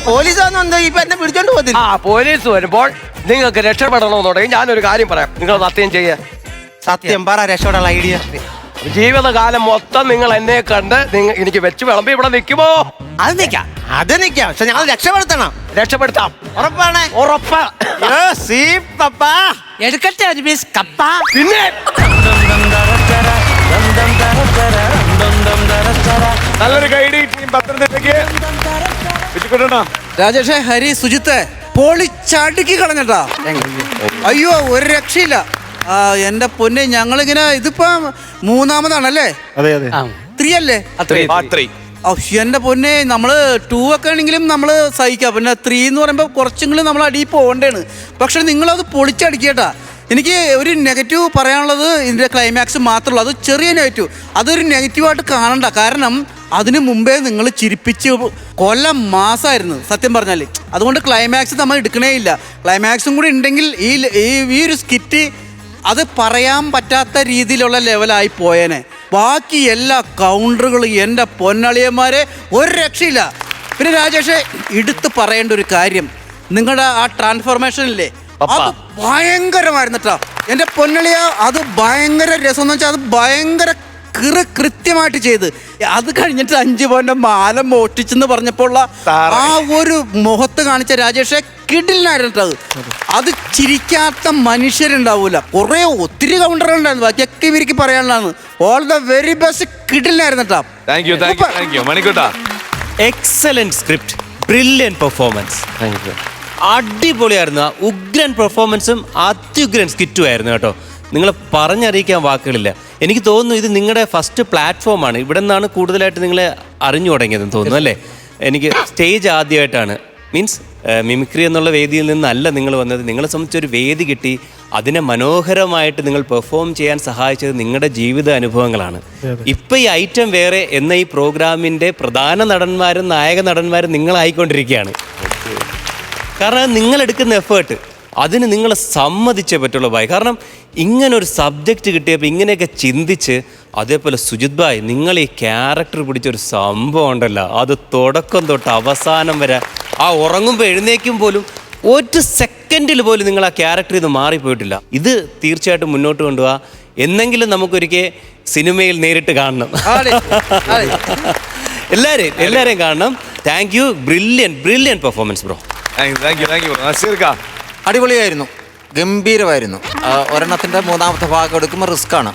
Speaker 4: പോലീസ് വന്നോ ഇപ്പൊ എന്നെ പിടിച്ചോണ്ട് പോകത്തില്ല.
Speaker 5: പോലീസ് വരുമ്പോൾ നിങ്ങൾക്ക് രക്ഷപ്പെടണമെന്നുണ്ടെങ്കിൽ ഞാനൊരു കാര്യം പറയാം. നിങ്ങൾ സത്യം ചെയ്യ.
Speaker 4: സത്യം പറ, രക്ഷപ്പെടാനുള്ള ഐഡിയ.
Speaker 5: ജീവിതകാലം മൊത്തം നിങ്ങൾ എന്നെ കണ്ട് എനിക്ക് വെച്ച് വിളമ്പി ഇവിടെ നിൽക്കുമോ?
Speaker 3: അത് നിൽക്കാം.
Speaker 4: പക്ഷെ ഞങ്ങൾ രക്ഷപ്പെടുത്താം.
Speaker 5: ഉറപ്പാണ്? ഉറപ്പ്.
Speaker 3: എടുക്കട്ടെ ഒരു പീസ് കപ്പ.
Speaker 5: പിന്നെ
Speaker 2: നല്ലൊരു ഗൈഡ് ടീം പത്തനംതിട്ടയ്ക്ക്.
Speaker 6: രാജേഷേ, ഹരി, സുജിത്ത് പൊളിച്ചടുക്കി കളഞ്ഞട്ടാ. അയ്യോ ഒരു രക്ഷയില്ല. എന്റെ പൊന്നെ, ഞങ്ങളിങ്ങനെ ഇതിപ്പോ 3ാമതാണല്ലേ?
Speaker 4: അതെ അതെ.
Speaker 6: 3 അല്ലേ? എന്റെ പൊന്നെ, നമ്മള് 2 ഒക്കെ ആണെങ്കിലും നമ്മള് സഹിക്കാം. പിന്നെ 3 എന്ന് പറയുമ്പോ കുറച്ചെങ്കിലും നമ്മൾ അടിയിൽ പോകണ്ടേണ്. പക്ഷെ നിങ്ങളത് പൊളിച്ചടിക്കട്ടാ. എനിക്ക് ഒരു നെഗറ്റീവ് പറയാനുള്ളത് ഇതിന്റെ ക്ലൈമാക്സ് മാത്രമല്ല. അത് ചെറിയ നെഗറ്റീവ്, അതൊരു നെഗറ്റീവായിട്ട് കാണണ്ട. കാരണം അതിനു മുമ്പേ നിങ്ങൾ ചിരിപ്പിച്ച് കൊല്ലം മാസമായിരുന്നു സത്യം പറഞ്ഞാൽ. അതുകൊണ്ട് ക്ലൈമാക്സ് നമ്മൾ എടുക്കണേ ഇല്ല. ക്ലൈമാക്സും കൂടി ഉണ്ടെങ്കിൽ ഈ ഒരു സ്കിറ്റ് അത് പറയാൻ പറ്റാത്ത രീതിയിലുള്ള ലെവലായി പോയേനെ. ബാക്കി എല്ലാ കൗണ്ടറുകളും എൻ്റെ പൊന്നളിയന്മാരെ ഒരു രക്ഷയില്ല. പിന്നെ രാജേഷ്, എടുത്ത് പറയേണ്ട ഒരു കാര്യം, നിങ്ങളുടെ ആ ട്രാൻസ്ഫോർമേഷനില്ലേ, അത് ഭയങ്കരമായിരുന്നു കേട്ടോ എൻ്റെ പൊന്നളിയ. അത് ഭയങ്കര രസം എന്ന് വെച്ചാൽ അത് ഭയങ്കര കൃത്യമായിട്ട് ചെയ്ത്. അത് കഴിഞ്ഞിട്ട് 5 പവന്റെ മാല മോഷ്ടിച്ചെന്ന് പറഞ്ഞപ്പോൾ ആ ഒരു മുഖത്ത് കാണിച്ച രാജേഷെ കിടിലിനായിരുന്നു കേട്ടോ. അത് ചിരിക്കാത്ത മനുഷ്യരുണ്ടാവൂല. ഒത്തിരി കൗണ്ടറുകളുണ്ടായിരുന്നു, ബാക്കിയൊക്കെ ഇവർക്ക് പറയാനുള്ളതാണ്. ഓൾ ദ വെരി ബെസ്റ്റ്, കിടിലിനായിരുന്നു കേട്ടോ.
Speaker 2: താങ്ക് യു മണിക്കൂട്ടാ.
Speaker 7: Excellent script, brilliant performance. അടിപൊളിയായിരുന്നു. ഉഗ്രൻ പെർഫോമൻസും അത്യുഗ്രൻ സ്കിറ്റും ആയിരുന്നു കേട്ടോ. നിങ്ങളെ പറഞ്ഞറിയിക്കാൻ വാക്കുകളില്ല. എനിക്ക് തോന്നുന്നു ഇത് നിങ്ങളുടെ ഫസ്റ്റ് പ്ലാറ്റ്ഫോമാണ്. ഇവിടെ നിന്നാണ് കൂടുതലായിട്ട് നിങ്ങളെ അറിഞ്ഞു തുടങ്ങിയതെന്ന് തോന്നുന്നു അല്ലേ? എനിക്ക് സ്റ്റേജ് ആദ്യമായിട്ടാണ്, മീൻസ് മിമിക്രി എന്നുള്ള വേദിയിൽ നിന്നല്ല നിങ്ങൾ വന്നത്. നിങ്ങളെ സംബന്ധിച്ചൊരു വേദി കിട്ടി, അതിനെ മനോഹരമായിട്ട് നിങ്ങൾ പെർഫോം ചെയ്യാൻ സഹായിച്ചത് നിങ്ങളുടെ ജീവിത അനുഭവങ്ങളാണ്. ഇപ്പം ഈ ഐറ്റം വേറെ എന്ന ഈ പ്രോഗ്രാമിൻ്റെ പ്രധാന നടന്മാരും നായക നടന്മാരും നിങ്ങളായിക്കൊണ്ടിരിക്കുകയാണ്. കാരണം നിങ്ങളെടുക്കുന്ന എഫേർട്ട് അതിന് നിങ്ങളെ സമ്മതിച്ചേ പറ്റുള്ളൂ ഭായ്. കാരണം ഇങ്ങനൊരു സബ്ജക്റ്റ് കിട്ടിയപ്പോൾ ഇങ്ങനെയൊക്കെ ചിന്തിച്ച്, അതേപോലെ സുജിത് ഭായ് നിങ്ങൾ ഈ ക്യാരക്ടർ പിടിച്ചൊരു സംഭവം ഉണ്ടല്ലോ, അത് തുടക്കം തൊട്ട് അവസാനം വരെ ആ ഉറങ്ങുമ്പോൾ എഴുന്നേക്കും പോലും ഒരു സെക്കൻഡിൽ പോലും നിങ്ങൾ ആ ക്യാരക്ടർ ഇത് മാറിപ്പോയിട്ടില്ല. ഇത് തീർച്ചയായിട്ടും മുന്നോട്ട് കൊണ്ടുപോവാ. എന്നെങ്കിലും നമുക്കൊരിക്കൽ സിനിമയിൽ നേരിട്ട് കാണണം. എല്ലാവരെയും കാണണം. Thank you. Brilliant performance bro.
Speaker 8: അടിപൊളിയായിരുന്നു, ഗംഭീരമായിരുന്നു. ഒരെണ്ണത്തിൻ്റെ 3ാമത്തെ ഭാഗം എടുക്കുമ്പോൾ റിസ്ക്കാണ്.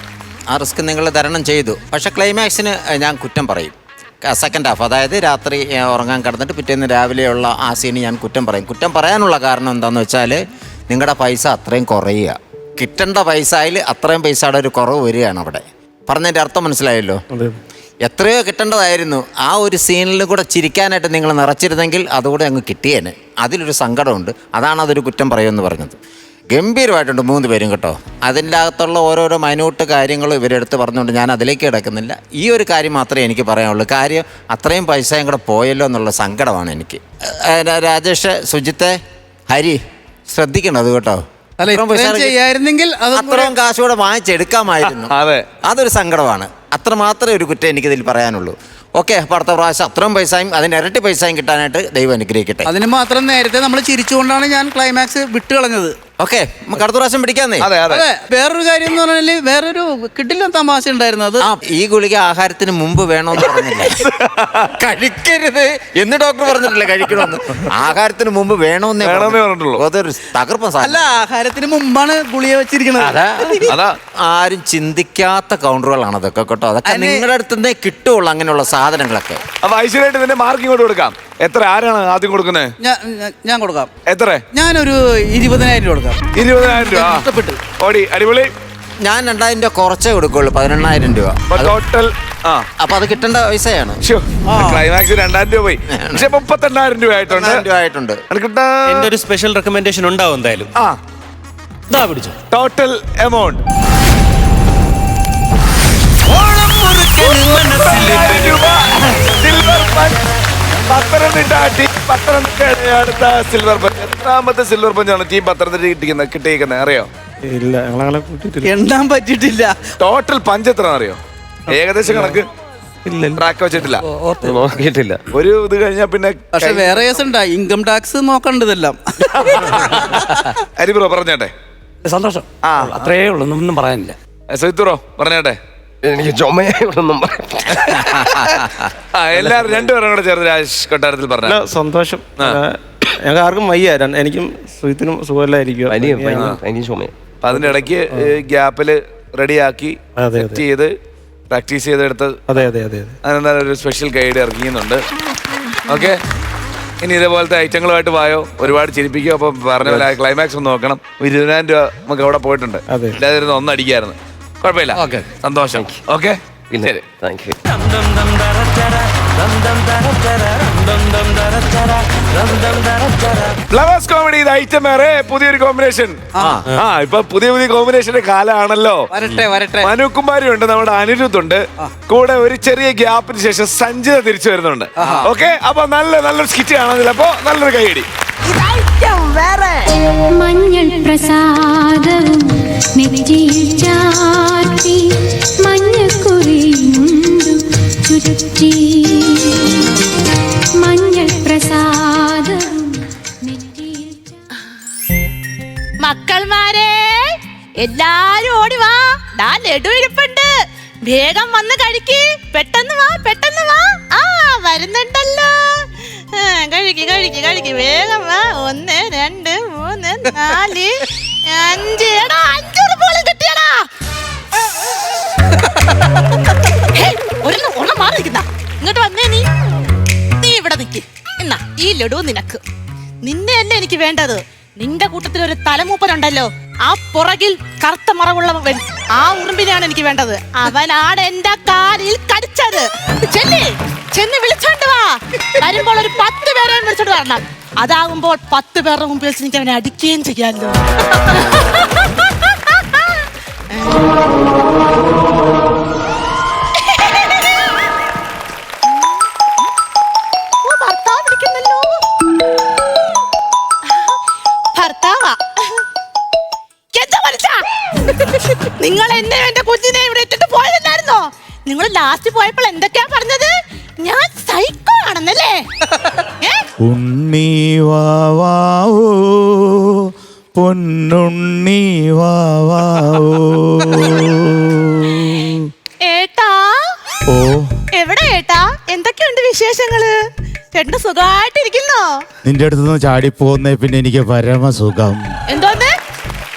Speaker 8: ആ റിസ്ക് നിങ്ങൾ തരണം ചെയ്തു. പക്ഷേ ക്ലൈമാക്സിന് ഞാൻ കുറ്റം പറയും. സെക്കൻഡ് ഹാഫ്, അതായത് രാത്രി ഉറങ്ങാൻ കിടന്നിട്ട് പിറ്റേന്ന് രാവിലെയുള്ള ആ സീന് ഞാൻ കുറ്റം പറയും. കുറ്റം പറയാനുള്ള കാരണം എന്താണെന്ന് വെച്ചാൽ നിങ്ങളുടെ പൈസ അത്രയും കുറയുക, കിട്ടേണ്ട പൈസയിൽ അത്രയും പൈസയുടെ ഒരു കുറവ് വരികയാണ് അവിടെ. പറഞ്ഞതിൻ്റെ അർത്ഥം മനസ്സിലായല്ലോ? എത്രയോ കിട്ടേണ്ടതായിരുന്നു. ആ ഒരു സീനിൽ കൂടെ ചിരിക്കാനായിട്ട് നിങ്ങൾ നിറച്ചിരുന്നെങ്കിൽ അതുകൂടെ അങ്ങ് കിട്ടിയേനെ. അതിലൊരു സങ്കടമുണ്ട്. അതാണ് അതൊരു കുറ്റം പറയുമെന്ന് പറഞ്ഞത്. ഗംഭീരമായിട്ടുണ്ട് 3 പേരും കേട്ടോ. അതിൻ്റെ അകത്തുള്ള ഓരോരോ മൈന്യൂട്ട് കാര്യങ്ങളും ഇവരെടുത്ത് പറഞ്ഞുകൊണ്ട് ഞാൻ അതിലേക്ക് കിടക്കുന്നില്ല. ഈ ഒരു കാര്യം മാത്രമേ എനിക്ക് പറയാനുള്ളൂ. കാര്യം അത്രയും പൈസയും കൂടെ പോയല്ലോ എന്നുള്ള സങ്കടമാണ് എനിക്ക്. രാജേഷ്, സുജിത്തെ, ഹരി ശ്രദ്ധിക്കണം അത് കേട്ടോ. അത്രയും കാശ് കൂടെ വാങ്ങിച്ചെടുക്കാമായിരുന്നു. അതൊരു സങ്കടമാണ്. അത്ര മാത്രമേ ഒരു കുറ്റം എനിക്കിതിൽ പറയാനുള്ളൂ. ഓക്കെ, അപ്പോൾ അടുത്ത പ്രാവശ്യം അത്രയും പൈസയും അതിന് ഇരട്ടി പൈസയും കിട്ടാനായിട്ട് ദൈവം അനുഗ്രഹിക്കട്ടെ.
Speaker 6: അതിന് മാത്രം നേരത്തെ നമ്മൾ ചിരിച്ചുകൊണ്ടാണ് ഞാൻ ക്ലൈമാക്സ് വിട്ട് കളഞ്ഞത്.
Speaker 8: ഓക്കെ, നമുക്ക് അടുത്ത പ്രാവശ്യം പിടിക്കാന്നേ.
Speaker 6: അതെ, വേറൊരു കാര്യം എന്ന് പറഞ്ഞാല് വേറൊരു കിട്ടില്ല തമാശ ഉണ്ടായിരുന്നു. അത്
Speaker 8: ഈ ഗുളിക ആഹാരത്തിന് മുമ്പ് വേണമെന്ന് പറഞ്ഞില്ല, കഴിക്കരുത് എന്ന് ഡോക്ടർ പറഞ്ഞിട്ടില്ല, കഴിക്കണമെന്ന്. ആഹാരത്തിന് മുമ്പ് വേണമെന്നേ പറഞ്ഞിട്ടുള്ളൂ. അതൊരു തകർപ്പ സാധനം.
Speaker 6: അല്ല, ആഹാരത്തിന് മുമ്പാണ് ഗുളിക വെച്ചിരിക്കുന്നത്.
Speaker 8: ആരും ചിന്തിക്കാത്ത കൗണ്ടറുകളാണ് അതൊക്കെ കേട്ടോ. അതൊക്കെ നിങ്ങളുടെ അടുത്ത് നിന്നേ കിട്ടുള്ളൂ അങ്ങനെയുള്ള സാധനങ്ങളൊക്കെ.
Speaker 2: അപ്പൊ ഐശ്വര്യമായിട്ട് ഇതിന്റെ മാർക്ക് ഇങ്ങോട്ട് കൊടുക്കാം. എത്ര, ആരാണ് ആദ്യം കൊടുക്കുന്നത്?
Speaker 6: ഞാൻ കൊടുക്കാം.
Speaker 2: എത്ര?
Speaker 6: ഞാനൊരു 20,000 രൂപ കൊടുക്കാം.
Speaker 2: 20,000 രൂപ. ഇഷ്ടപ്പെട്ടു. ഓടി, അടിപൊളി.
Speaker 8: ഞാൻ 2,000 രൂപ കുറച്ചേ കൊടുക്കുള്ളൂ, 18,000 രൂപ
Speaker 2: ടോട്ടൽ.
Speaker 8: അപ്പൊ അത് കിട്ടേണ്ട പൈസയാണ്.
Speaker 2: ക്ലൈമാക്സ് 2,000 രൂപ പോയി. പക്ഷെ 32,000 രൂപ ആയിട്ടുണ്ട്.
Speaker 7: എന്റെ ഒരു സ്പെഷ്യൽ റെക്കമെൻഡേഷൻ ഉണ്ടാവും എന്തായാലും. പിടിച്ചു
Speaker 2: ടോട്ടൽ എമൗണ്ട് അടുത്ത സിൽവർ പഞ്ച്. എത്രാമത്തെ സിൽവർ പഞ്ചാണ് ടീം പത്തനംതിട്ട കിട്ടിയിരിക്കുന്നത് അറിയോ?
Speaker 4: ഇല്ല,
Speaker 6: എണ്ണാൻ പറ്റിയിട്ടില്ല.
Speaker 2: ടോട്ടൽ പഞ്ച് എത്ര അറിയോ? ഏകദേശം കണക്ക് ട്രാക്ക് വെച്ചിട്ടില്ല,
Speaker 5: നോക്കിയിട്ടില്ല.
Speaker 2: ഒരു ഇത് കഴിഞ്ഞാ പിന്നെ.
Speaker 6: പക്ഷെ വേറെ കേസ് ഉണ്ടാ, ഇൻകം ടാക്സ് നോക്കണ്ടതെല്ലാം.
Speaker 2: അരിബ്രോ പറഞ്ഞേട്ടെ.
Speaker 3: സന്തോഷം. അത്രേ ഉള്ളൂ, ഒന്നും പറയാനില്ല.
Speaker 2: സൈത്തുറോ പറഞ്ഞേട്ടെ.
Speaker 5: എനിക്ക് ചുമയൊന്നും
Speaker 2: എല്ലാരും രണ്ടുപേരും കൂടെ ചേർന്ന് രാജ് കൊട്ടാരത്തിൽ പറഞ്ഞ
Speaker 4: സന്തോഷം. ഞങ്ങൾക്ക് ആർക്കും വയ്യ, എനിക്കും സുഹൃത്തിനും സുഖമില്ലായിരിക്കും.
Speaker 2: അതിന്റെ ഇടയ്ക്ക് ഗ്യാപ്പില് റെഡിയാക്കി സെറ്റ് ചെയ്ത് പ്രാക്ടീസ് ചെയ്തെടുത്ത്. അതിനെന്തായാലും ഒരു സ്പെഷ്യൽ ഗൈഡ് ഇറങ്ങിയുന്നുണ്ട്. ഓക്കെ, ഇനി ഇതേപോലത്തെ ഐറ്റങ്ങളുമായിട്ട് വായോ, ഒരുപാട് ചിരിപ്പിക്കും. അപ്പൊ പറഞ്ഞ പോലെ ക്ലൈമാക്സ് ഒന്ന് നോക്കണം. 20,000 രൂപ നമുക്ക് അവിടെ പോയിട്ടുണ്ട്. ഇല്ലാതിരുന്ന് ഒന്നടിക്കായിരുന്നു. കുഴപ്പമില്ല, സന്തോഷം. ഓക്കെ,
Speaker 5: ശരി, thank you.
Speaker 2: Flowers comedy item വേറെ പുതിയൊരു കോമ്പിനേഷൻ. ഇപ്പൊ പുതിയ കോമ്പിനേഷന്റെ കാലമാണല്ലോ.
Speaker 6: വരട്ടെ.
Speaker 2: മനുകുമാരി ഉണ്ട്, നമ്മുടെ അനിരുദ്ധ് ഉണ്ട്, കൂടെ ഒരു ചെറിയ ഗ്യാപ്പിന് ശേഷം സഞ്ജിത തിരിച്ചു വരുന്നുണ്ട്. ഓക്കെ, അപ്പൊ നല്ലൊരു സ്കിറ്റ് കാണുന്നില്ല. അപ്പൊ നല്ലൊരു കൈയടി.
Speaker 9: മഞ്ഞൾ പ്രസാദവും നെറ്റിയിൽ ചാർത്തി മഞ്ഞക്കുറിയുണ്ടു ചുറ്റി. മഞ്ഞൾ പ്രസാദവും നെറ്റിയിൽ.
Speaker 10: മക്കൾമാരെ എല്ലാരും ഓടി വാ, ലഡു ഇരിപ്പുണ്ട്, വേഗം വന്ന് കഴിക്ക്. പെട്ടെന്ന് വാ. വരുന്നുണ്ടല്ലോ. കഴിക്ക് വേഗം വാ. 1 2 3 4 5. എടാ 5 പോലും കിട്ടിയടാ. ഒരെണ്ണം മാറിയിരിക്കുന്ന ഇങ്ങോട്ട് വന്നേ. നീ ഇവിടെ നിക്ക്. എന്നാ ഈ ലഡു നിനക്ക്. നിന്നെയല്ല എനിക്ക് വേണ്ടത്. നിന്റെ കൂട്ടത്തിൽ ഒരു തലമൂപ്പനുണ്ടല്ലോ, ആ പുറകിൽ കറുത്ത മറവുള്ളവൻ, ആ ഉറുമ്പിനെയാണ് എനിക്ക് വേണ്ടത്. അവനാണ് എന്റെ കാലിൽ കടിച്ചത്. ചെന്ന് വിളിച്ചോണ്ട് വാ. വരുമ്പോൾ ഒരു 10 പേരെയും വിളിച്ചോണ്ട് വരണം. അതാകുമ്പോൾ 10 പേരുടെ മുമ്പിൽ എനിക്ക് അവനെ അടിക്കുകയും ചെയ്യാമല്ലോ. ഭർത്താവ് വിളിക്കുന്നല്ലോ. ഭർത്താവാ? എന്താ മനസ്സാ, നിങ്ങൾ എന്നെ എന്റെ കുഞ്ഞിനെ ഇവിടെ ഇട്ടിട്ട് പോയതല്ലായിരുന്നോ? നിങ്ങൾ ലാസ്റ്റ് പോയപ്പോൾ എന്തൊക്കെയാ പറഞ്ഞത്? ഞാൻ സൈക്കോ ആണെന്നല്ലേ?
Speaker 11: ഉണ്ണി വാവാവോ, പൊന്നുണ്ണി വാവാവോ.
Speaker 10: ഏട്ടാ, എവിടെ ഏട്ടാ? എന്തൊക്കെയുണ്ട് വിശേഷങ്ങള്? ചേട്ടന് സുഖമായിട്ടിരിക്കുന്നോ?
Speaker 11: നിന്റെ അടുത്തുനിന്ന് ചാടിപ്പോന്നേ പിന്നെ എനിക്ക് പരമസുഖം.
Speaker 10: എന്തോന്ന്?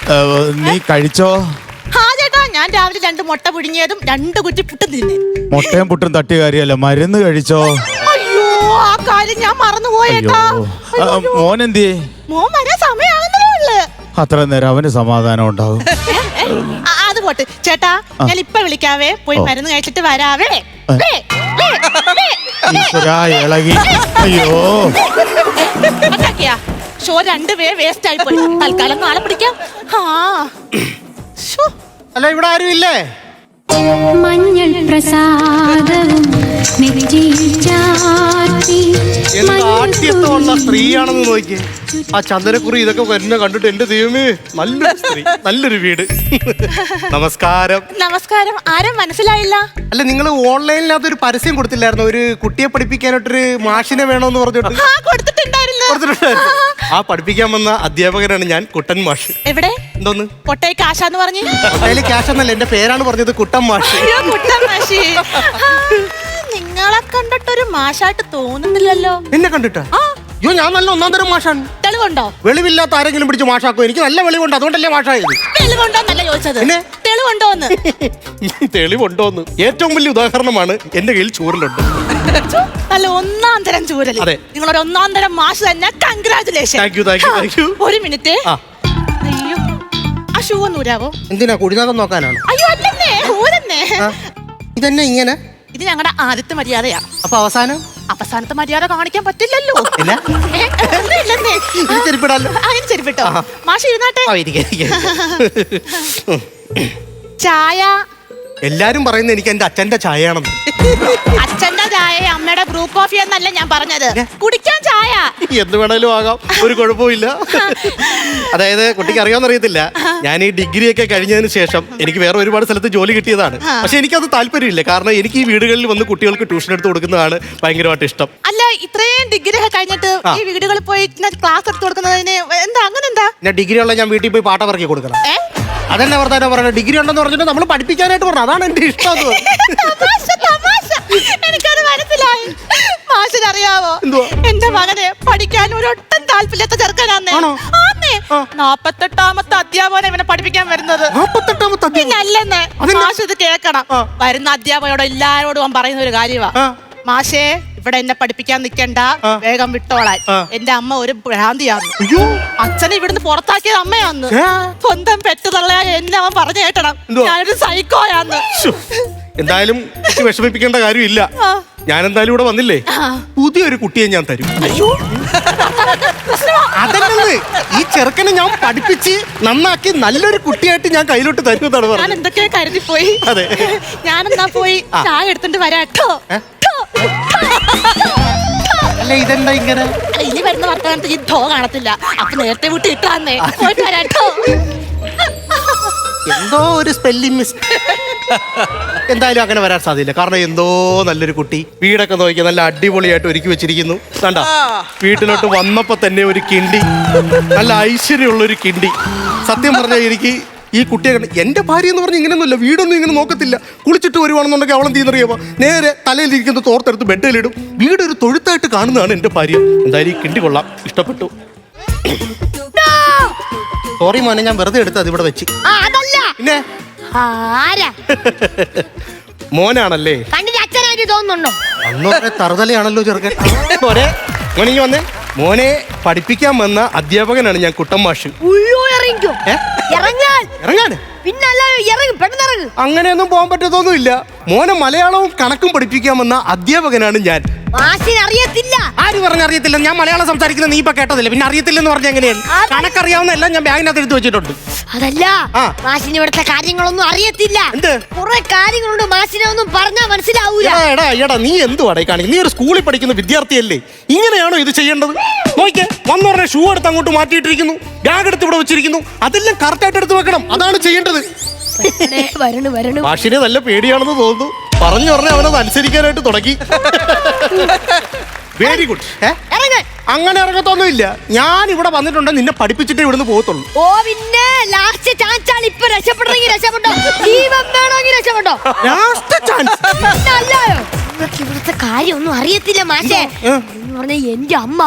Speaker 11: നീ കഴിച്ചോ?
Speaker 10: ആ ചേട്ടാ, ഞാൻ രാവിലെ 2 മുട്ട പുഴുങ്ങിയതും 2 കുറ്റി പുട്ടും തിന്നെ.
Speaker 11: മുട്ടയും പുട്ടും തട്ടിയ കാര്യമല്ല, മരുന്ന് കഴിച്ചോ?
Speaker 10: അയ്യോ, ആ കാര്യം ഞാൻ മറന്നുപോയേട്ടാ.
Speaker 11: മോൻ എന്തിയേ?
Speaker 10: മോൻ വരാൻ സമയമാകുന്നതേ ഉള്ളു.
Speaker 11: അത്ര നേരം അവന് സമാധാനം ഉണ്ടാവും.
Speaker 10: അത് പോട്ട് ചേട്ടാ, ഞാൻ ഇപ്പൊ വിളിക്കാവേ. പോയി മരുന്ന് കഴിച്ചിട്ട് വരാവേ.
Speaker 11: ഇളകി. അയ്യോ,
Speaker 10: ഷോ 2 വേസ്റ്റ് ആയി പോയി. തൽക്കാലം നാളെ പിടിക്കാം.
Speaker 4: അല്ല, ഇവിടെ ആരും ഇല്ലേ?
Speaker 9: മഞ്ഞൾ പ്രസാദവും നെറ്റിയിൽ ചാർത്തി
Speaker 4: ആദ്യത്തുള്ള സ്ത്രീയാണെന്ന് നോക്കി. ആ ചന്ദനക്കുറി ഇതൊക്കെ എന്നെ കണ്ടിട്ട് എന്റെ ദൈവമേ, നല്ലൊരു സ്ത്രീ, നല്ലൊരു വീട്. നമസ്കാരം.
Speaker 10: നമസ്കാരം. ആരും മനസ്സിലായില്ല.
Speaker 4: അല്ല, നിങ്ങൾ ഓൺലൈനിനകത്ത് ഒരു പരസ്യം കൊടുത്തില്ലായിരുന്നു? ഒരു കുട്ടിയെ പഠിപ്പിക്കാനായിട്ടൊരു മാഷിനെ വേണോന്ന് പറഞ്ഞിട്ട്.
Speaker 10: കൊടുത്തിട്ടുണ്ടായിരുന്നു.
Speaker 4: ആ പഠിപ്പിക്കാൻ വന്ന അധ്യാപകനാണ് ഞാൻ, കുട്ടൻ മാഷ്.
Speaker 10: എവിടെ?
Speaker 4: എന്തോന്ന്
Speaker 10: പൊട്ടേ കാശാന്ന് പറഞ്ഞു?
Speaker 4: പൊട്ടയില് ക്യാഷ് എന്നല്ല, എന്റെ പേരാണ് പറഞ്ഞത്, കുട്ടൻ മാഷ്.
Speaker 10: നിങ്ങളെ കണ്ടിട്ടൊരു മാഷായിട്ട് തോന്നുന്നില്ലല്ലോ.
Speaker 4: എന്നെ കണ്ടിട്ടാ? അയ്യോ, ഞാൻ നല്ല 1-ാം തരം മാഷാണ്.
Speaker 10: തെളിവുണ്ടോ?
Speaker 4: വെളിവില്ലാത്ത ആരെങ്കിലും പിടിച്ച് മാഷാക്കും? എനിക്ക് നല്ല വെളിവുണ്ട്, അതുകൊണ്ടല്ലേ മാഷായത്.
Speaker 10: തെളിവുണ്ടോന്നല്ല ചോദിച്ചത്, തെളിവുണ്ടോന്ന്.
Speaker 4: തെളിവുണ്ടോന്ന് ഏറ്റവും വലിയ ഉദാഹരണമാണ് എന്റെ കയ്യിൽ ചൂരലുണ്ട്.
Speaker 10: നല്ല 1-ാം തരം ചൂരൽ. നിങ്ങളൊരു 1-ാം തരം മാഷ് തന്നെ. കൺഗ്രാറ്റുലേഷൻ. ഒരു മിനിറ്റ്. അയ്യോ, ആ ഷൂ ഒന്ന് ഊരാവോ?
Speaker 4: എന്തിനാ, കുടിനാഥം നോക്കാനാണ്?
Speaker 10: അയ്യോ അല്ലെന്നേ, ഊരന്നേ.
Speaker 4: ഇതെന്നെ ഇങ്ങനെ?
Speaker 10: ഇത് ഞങ്ങളുടെ ആദ്യത്തെ മര്യാദയാ.
Speaker 4: അപ്പൊ
Speaker 10: അവസാനത്തെ മര്യാദ കാണിക്കാൻ പറ്റില്ലല്ലോ. ചെരുപ്പിട്ടോ മാഷ് ഇരുന്നാട്ടെ.
Speaker 4: ചായ. എല്ലാരും പറയുന്നത് എനിക്ക് എന്റെ അച്ഛന്റെ ചായയാണെന്ന്.
Speaker 10: അച്ഛന്റെ ചായ അമ്മയുടെ ബ്രൂ കോഫി എന്നല്ല ഞാൻ പറഞ്ഞത്, കുടിക്കാൻ ചായ.
Speaker 4: എന്ത് വേണേലും ആകാം, ഒരു കുഴപ്പമില്ല. അതായത് കുട്ടിക്ക് അറിയാമെന്നറിയത്തില്ല, ഞാൻ ഈ ഡിഗ്രി ഒക്കെ കഴിഞ്ഞതിന് ശേഷം എനിക്ക് വേറെ ഒരുപാട് സ്ഥലത്ത് ജോലി കിട്ടിയതാണ്. പക്ഷെ എനിക്കത് താല്പര്യമില്ല. കാരണം എനിക്ക് ഈ വീടുകളിൽ വന്ന് കുട്ടികൾക്ക് ട്യൂഷൻ എടുത്ത് കൊടുക്കുന്നതാണ് ഭയങ്കരമായിട്ട് ഇഷ്ടം.
Speaker 10: അല്ല, ഇത്രയും ഡിഗ്രി ഒക്കെ കഴിഞ്ഞിട്ട് ഈ വീടുകളിൽ പോയി ക്ലാസ് എടുത്ത് കൊടുക്കുന്നതിന് എന്താ, അങ്ങനെ എന്താ?
Speaker 4: ഞാൻ ഡിഗ്രി ഉള്ള ഞാൻ വീട്ടിൽ പോയി പാട്ട പറക്കി കൊടുക്കണം. അതന്നെ വർത്താനം പറയുന്നത്. ഡിഗ്രി ഉണ്ടെന്ന് പറഞ്ഞിട്ട് നമ്മൾ പഠിപ്പിക്കാനായിട്ട് പറഞ്ഞു. അതാണ് എന്റെ ഇഷ്ടം.
Speaker 10: എനിക്കത് മനസ്സിലായി. മാഷിനറിയാവോ, എന്റെ മകനെ പഠിക്കാൻ ഒരൊട്ടും താല്പര്യത്തെ ചെറുക്കനാന്നേ. 48ാമത്തെ അധ്യാപകനെ ഇവനെ പഠിപ്പിക്കാൻ വരുന്നത്. പിന്നല്ലെന്നേ, മാഷ് ഇത് കേക്കണം. വരുന്ന അധ്യാപകനോട് എല്ലാരോടും പറയുന്ന ഒരു കാര്യമാ, മാഷേ ഇവിടെ എന്നെ പഠിപ്പിക്കാൻ നിൽക്കണ്ട, വേഗം വിട്ടോളാൻ. എന്റെ അമ്മ ഒരു ഭ്രാന്തിയാന്ന്. അച്ഛനെ ഇവിടുന്ന് പുറത്താക്കിയത് അമ്മയാന്ന്. സ്വന്തം പെറ്റുതള്ളയാ എന്നെ അവൻ പറഞ്ഞു കേട്ടണം, ഞാനൊരു സൈക്കോയാന്ന്.
Speaker 4: എന്തായാലും വിഷമിപ്പിക്കേണ്ട കാര്യമില്ല. ഞാൻ എന്തായാലും ഇവിടെ വന്നില്ലേ, പുതിയൊരു കുട്ടിയെ ഞാൻ തരും. അതല്ലേ, ഈ ചെറുക്കനെ ഞാൻ പഠിപ്പിച്ച് നന്നാക്കി നല്ലൊരു കുട്ടിയായിട്ട് ഞാൻ കയ്യിലോട്ട് തരുന്നതാണ് പറഞ്ഞത്.
Speaker 10: ഞാൻ എന്തൊക്കെയോ കരുതിപ്പോയി.
Speaker 4: അതെ,
Speaker 10: ഞാനെന്നാ പോയി ചായ എടുത്തിട്ട് വരാട്ടോ.
Speaker 4: അല്ല, ഇതെന്താ ഇങ്ങനെ?
Speaker 10: ഇനി വരുന്ന വർത്തമാനത്ത് ഈ ധോ കാണത്തില്ല. അപ്പൊ നേരത്തെ വിട്ട് ഇട്ടാന്നേ. പോയിട്ട് വരാട്ടോ.
Speaker 4: എന്തോ ഒരു സ്പെല്ലിംഗ് മിസ്റ്റേക്ക്. എന്തായാലും അങ്ങനെ വരാൻ സാധ്യതയില്ല. കാരണം എന്തോ നല്ലൊരു കുട്ടി, വീടൊക്കെ നോക്കി നല്ല അടിപൊളിയായിട്ട് ഒരുക്കി വെച്ചിരിക്കുന്നു. കണ്ട, വീട്ടിലോട്ട് വന്നപ്പോ തന്നെ ഒരു കിണ്ടി, നല്ല ഐശ്വര്യമുള്ളൊരു കിണ്ടി. സത്യം പറഞ്ഞാൽ എനിക്ക് ഈ കുട്ടിയെ എന്റെ ഭാര്യ എന്ന് പറഞ്ഞാൽ ഇങ്ങനെയൊന്നുമില്ല, വീടൊന്നും ഇങ്ങനെ നോക്കത്തില്ല. കുളിച്ചിട്ട് വരുവാണെന്നുണ്ടെങ്കിൽ അവളെന്ത് ചെയ്യുന്നറിയാമോ, നേരെ തലയിലിരിക്കുന്ന തോർത്തെടുത്ത് ബെഡിലിടും. വീടൊരു തൊഴുത്തായിട്ട് കാണുന്നതാണ് എന്റെ ഭാര്യ. എന്തായാലും ഈ കിണ്ടി കൊള്ളാം, ഇഷ്ടപ്പെട്ടു. സോറി മോനെ, ഞാൻ വെറുതെ എടുത്ത് അതിവിടെ വെച്ച്. പിന്നെ മോനാണല്ലേ? അന്നൊക്കെ തറുതലയാണല്ലോ ചെറുക്കൻ. മോനെ, മോനിങ്ങി വന്നേ. മോനെ പഠിപ്പിക്കാൻ വന്ന അധ്യാപകനാണ് ഞാൻ, കുട്ടൻ മാഷ്. ഇറങ്ങാൻ അങ്ങനെയൊന്നും പോകാൻ പറ്റത്തൊന്നുമില്ല. മോനെ മലയാളവും കണക്കും പഠിപ്പിക്കാൻ വന്ന അധ്യാപകനാണ് ഞാൻ.
Speaker 10: അറിയത്തില്ല.
Speaker 4: ആര് പറഞ്ഞറിയത്തില്ല? ഞാൻ മലയാളം സംസാരിക്കുന്നത് നീ ഇപ്പൊ കേട്ടതില്ല, പിന്നെ അറിയത്തില്ലെന്ന് പറഞ്ഞ എങ്ങനെയാണ്? കണക്കറിയാവുന്ന എല്ലാം ഞാൻ ബാഗിനകത്ത് എടുത്ത് വെച്ചിട്ടുണ്ട്.
Speaker 10: അതല്ല, മാഷിന് ഇവിടുത്തെ കാര്യങ്ങളൊന്നും അറിയത്തില്ല. കുറെ കാര്യങ്ങളുണ്ട്, മാഷിനെ ഒന്നും പറഞ്ഞാൽ മനസ്സിലാവൂല.
Speaker 4: എടാ, നീ എന്തുവാടേ കാണിക്കും? നീ ഒരു സ്കൂളിൽ പഠിക്കുന്ന വിദ്യാർത്ഥിയല്ലേ? ഇങ്ങനെയാണോ ഇത് ചെയ്യേണ്ടത്? നോക്കിയേ, വന്നു പറഞ്ഞ ഷൂ എടുത്ത് അങ്ങോട്ട് മാറ്റിയിട്ടിരിക്കുന്നു, ബാഗ് എടുത്ത് ഇവിടെ വെച്ചിരിക്കുന്നു. അതെല്ലാം കറക്റ്റായിട്ട് എടുത്ത് വെക്കണം. അതാണ് ചെയ്യേണ്ടത്. മാഷിനെ നല്ല പേടിയാണെന്ന് തോന്നുന്നു. പറഞ്ഞു പറഞ്ഞാൽ അവനത് അനുസരിക്കാനായിട്ട് തുടങ്ങി. Very good. അങ്ങനെ ഇറങ്ങത്തൊന്നുമില്ല. ഞാൻ ഇവിടെ വന്നിട്ടുണ്ട്, നിന്നെ പഠിപ്പിച്ചിട്ടേ ഇവിടുന്ന് പോകത്തുള്ളൂ.
Speaker 10: ഓ പിന്നെ ലാസ്റ്റ് ചാൻസ് ആണ്. ഇപ്പൊ രക്ഷപ്പെടണമെങ്കിൽ രക്ഷപ്പെട്ടോ, ജീവൻ വേണമെങ്കിൽ രക്ഷപ്പെട്ടോ.
Speaker 4: Last chance.
Speaker 10: ഇവിടുത്തെ കാര്യമൊന്നും അറിയത്തില്ല മാഷേ.
Speaker 12: എന്ന് പറഞ്ഞ എന്റെ അമ്മ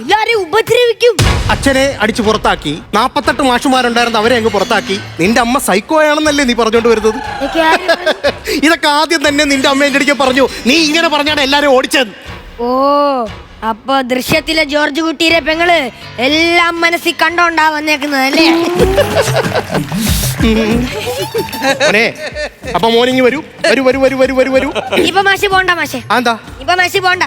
Speaker 12: എല്ലാരെയും ഉപദ്രവിക്കും.
Speaker 4: അച്ഛനെ അടിച്ചു പുറത്താക്കി, 48 മാഷുമാരുണ്ടായിരുന്നു, അവരെ അങ്ങ് പുറത്താക്കി. നിന്റെ അമ്മ സൈക്കോയാണെന്നല്ലേ നീ പറഞ്ഞോണ്ട് വരുന്നത്? ഇതൊക്കെ ആദ്യം തന്നെ നിന്റെ അമ്മ എന്റെ അടുക്കൽ പറഞ്ഞു. നീ ഇങ്ങനെ പറഞ്ഞാണ് എല്ലാരും ഓടിച്ചത്.
Speaker 12: ഓ, അപ്പൊ ദൃശ്യത്തിലെ ജോർജ് കുട്ടിയുടെ പെങ്ങള് എല്ലാം മനസ്സിൽ കണ്ടോണ്ടാ വന്നേക്കുന്നത് അല്ലേ?
Speaker 4: അപ്പൊ മോർണിംഗ് വരൂ.
Speaker 12: ഇപ്പൊ മാഷി പോണ്ട മാഷേ.
Speaker 4: എന്താ
Speaker 12: ഇപ്പൊ മാഷി പോണ്ട.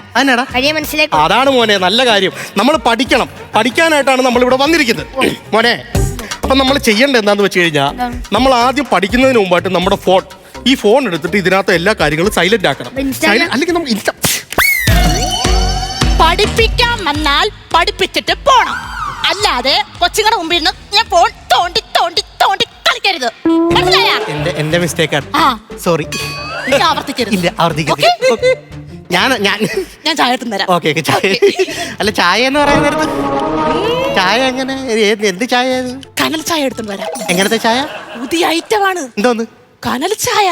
Speaker 12: കഴിയ മനസ്സിലേക്ക്.
Speaker 4: അതാണ് മോനെ നല്ല കാര്യം. നമ്മൾ പഠിക്കണം. പഠിക്കാനായിട്ടാണ് നമ്മൾ ഇവിടെ വന്നിരിക്കുന്നത് മോനെ. അപ്പൊ നമ്മൾ ചെയ്യേണ്ടത് എന്താന്ന് വെച്ച് കഴിഞ്ഞാൽ, നമ്മൾ ആദ്യം പഠിക്കുന്നതിന് മുമ്പായിട്ട് നമ്മുടെ ഈ ഫോൺ എടുത്തിട്ട് ഇതിനകത്ത് എല്ലാ കാര്യങ്ങളും സൈലന്റ് ആക്കണം. അല്ലെങ്കിൽ നമ്മൾ
Speaker 10: പഠിപ്പിക്കാൻ വന്നാൽ പഠിപ്പിച്ചിട്ട് പോണം. അല്ലാതെ കൊച്ചുങ്ങളുടെ മുമ്പിൽ നിന്ന് ഞാൻ ഫോൺ തോണ്ടി തോണ്ടി തോണ്ടി കളിക്കരുത്.
Speaker 4: എന്റെ മിസ്റ്റേക്കാണ്. സോറി.
Speaker 10: ആവർത്തിക്കരുത്.
Speaker 4: ഇല്ല, ആവർത്തിക്കരുത്. ഞാൻ
Speaker 10: ചായ എടുത്തുതരാം.
Speaker 4: ഓക്കെ, ചായ. അല്ല, ചായ എന്ന് പറയുന്ന നേരത്ത് ചായ എങ്ങനെ? എന്ത് ചായ?
Speaker 10: കനൽ ചായ എടുത്തുകൊണ്ട് വരാം.
Speaker 4: എങ്ങനത്തെ ചായ?
Speaker 10: പുതിയ ഐറ്റമാണ്.
Speaker 4: എന്തോന്ന്?
Speaker 10: കനൽ ചായ.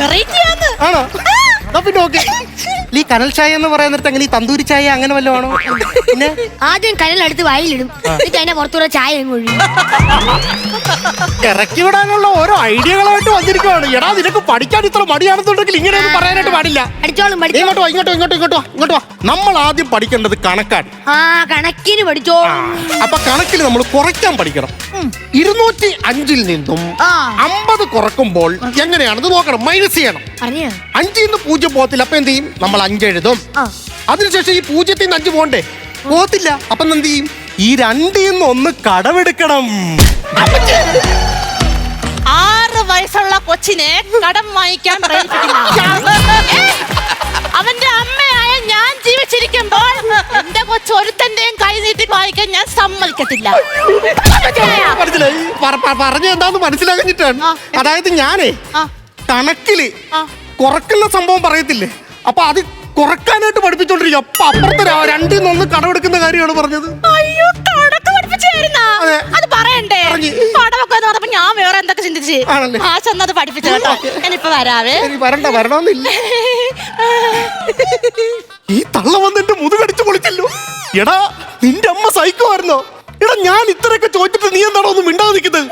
Speaker 10: വെറൈറ്റി ആണ്.
Speaker 4: ആണോ? പിന്നെ ഓക്കെ. ഈ കനൽ ചായ എന്ന് പറയുന്നിടത്ത് അങ്ങനെ ഈ തന്തൂരി ചായ അങ്ങനെ വല്ലതും ആണോ? പിന്നെ
Speaker 12: ആദ്യം കനലെടുത്ത് വായിലിടും, എന്നിട്ട് അതിന്റെ പുറത്തൂടെ ചായ ഒഴിയും.
Speaker 4: ഇറക്കി വിടാനുള്ള ഓരോ ഐഡിയകളായിട്ട് വന്നിരിക്കുവാണ്. എടാ, നിനക്ക് പഠിക്കാൻ ഇത്ര മടിയാണെന്നുണ്ടെങ്കിൽ ഇങ്ങനെയൊന്നും പറയാനായിട്ട് പാടില്ല. ഇങ്ങോട്ട് വാ. നമ്മൾ ആദ്യം പഠിക്കേണ്ടത് കണക്കാണ്.
Speaker 12: കണക്കിന് പഠിച്ചോ.
Speaker 4: അപ്പൊ കണക്കിൽ നമ്മൾ കുറയ്ക്കാൻ പഠിക്കണം. 205-ൽ നിന്നും 50 കുറക്കുമ്പോൾ എങ്ങനെയാണെന്ന് നോക്കണം. മൈനസ് ചെയ്യണം. 5-ൽ നിന്ന് 0 പോകത്തില്ല. അപ്പൊ എന്ത് ചെയ്യും? നമ്മൾ 5 എഴുതും. അതിനുശേഷം ഈ 0-ൽ നിന്ന് 5 പോകണ്ടേ? പോകത്തില്ല. അപ്പൊ എന്ത് ചെയ്യും? ഈ 2-ൽ നിന്ന് 1 കടമെടുക്കണം.
Speaker 10: 6 വയസ്സുള്ള കൊച്ചിനെ കടം വാങ്ങിക്കാൻ അവന്റെ അമ്മയായ ഞാൻ ജീവിച്ചിരിക്കുമ്പോൾ എന്റെ കൊച്ചു ഒരുത്തന്റെയും കൈ നീട്ടി വായിക്കാൻ ഞാൻ സമ്മതിക്കത്തില്ല.
Speaker 4: പറഞ്ഞു എന്താന്ന് മനസ്സിലാക്കിട്ടാണ്. അതായത് ഞാനേ കണക്കില് കുറക്കുന്ന സംഭവം പറയത്തില്ലേ, അപ്പൊ അത് കുറക്കാനായിട്ട് പഠിപ്പിച്ചോണ്ടിരിക്കും. അപ്പൊ അപ്പുറത്തെ 2-ൽ നിന്ന് 1 കടമെടുക്കുന്ന കാര്യമാണ് പറഞ്ഞത്.
Speaker 10: അത് പറയണ്ടേ? കടമൊക്കെ പറഞ്ഞപ്പോ ഞാൻ വേറെ എന്തൊക്കെ ചിന്തിച്ച് അത് പഠിപ്പിച്ചു കേട്ടോ. ഞാനിപ്പോ വരാവേ.
Speaker 4: വരണമെന്നില്ല. ഈ തള്ള വന്ന് എന്റെ മുതുകടിച്ച് പൊളിച്ചല്ലോ. എടാ, നിന്റെ അമ്മ സൈക്കോ ആയിരുന്നോ? എടാ, ഞാൻ ഇത്രയൊക്കെ ചോദിച്ചിട്ട് നീ എന്താണോ ഒന്നും മിണ്ടാതെ നിൽക്കുന്നത്?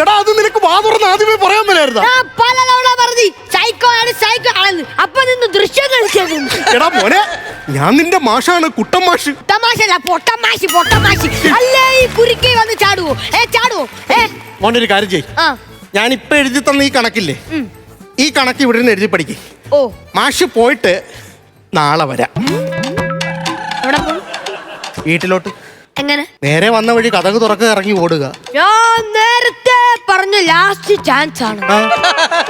Speaker 4: എടാ, അത് നിനക്ക് വാ തുറന്ന് ആദ്യമേ പറയാൻ മേലായിരുന്നോ? എടാ മോനെ, ഞാൻ നിന്റെ മാഷാണ്, കുട്ടൻ മാഷ്. മോനെ ഒരു കാര്യം ചെയ്യ്. ഞാൻ ഇപ്പൊ എഴുതി തന്ന ഈ കണക്കില്ലേ, ഈ കണക്ക് ഇവിടെ നിന്ന് എഴുതി പഠിക്കേ. മാഷ് പോയിട്ട് നാളെ വരാം. വീട്ടിലോട്ട്.
Speaker 12: എങ്ങനെ?
Speaker 4: നേരെ വന്ന വഴി കഥക് തുറക്കുക, ഇറങ്ങി ഓടുക.
Speaker 12: ഞാൻ നേരത്തെ പറഞ്ഞു ലാസ്റ്റ് ചാൻസ് ആണ്.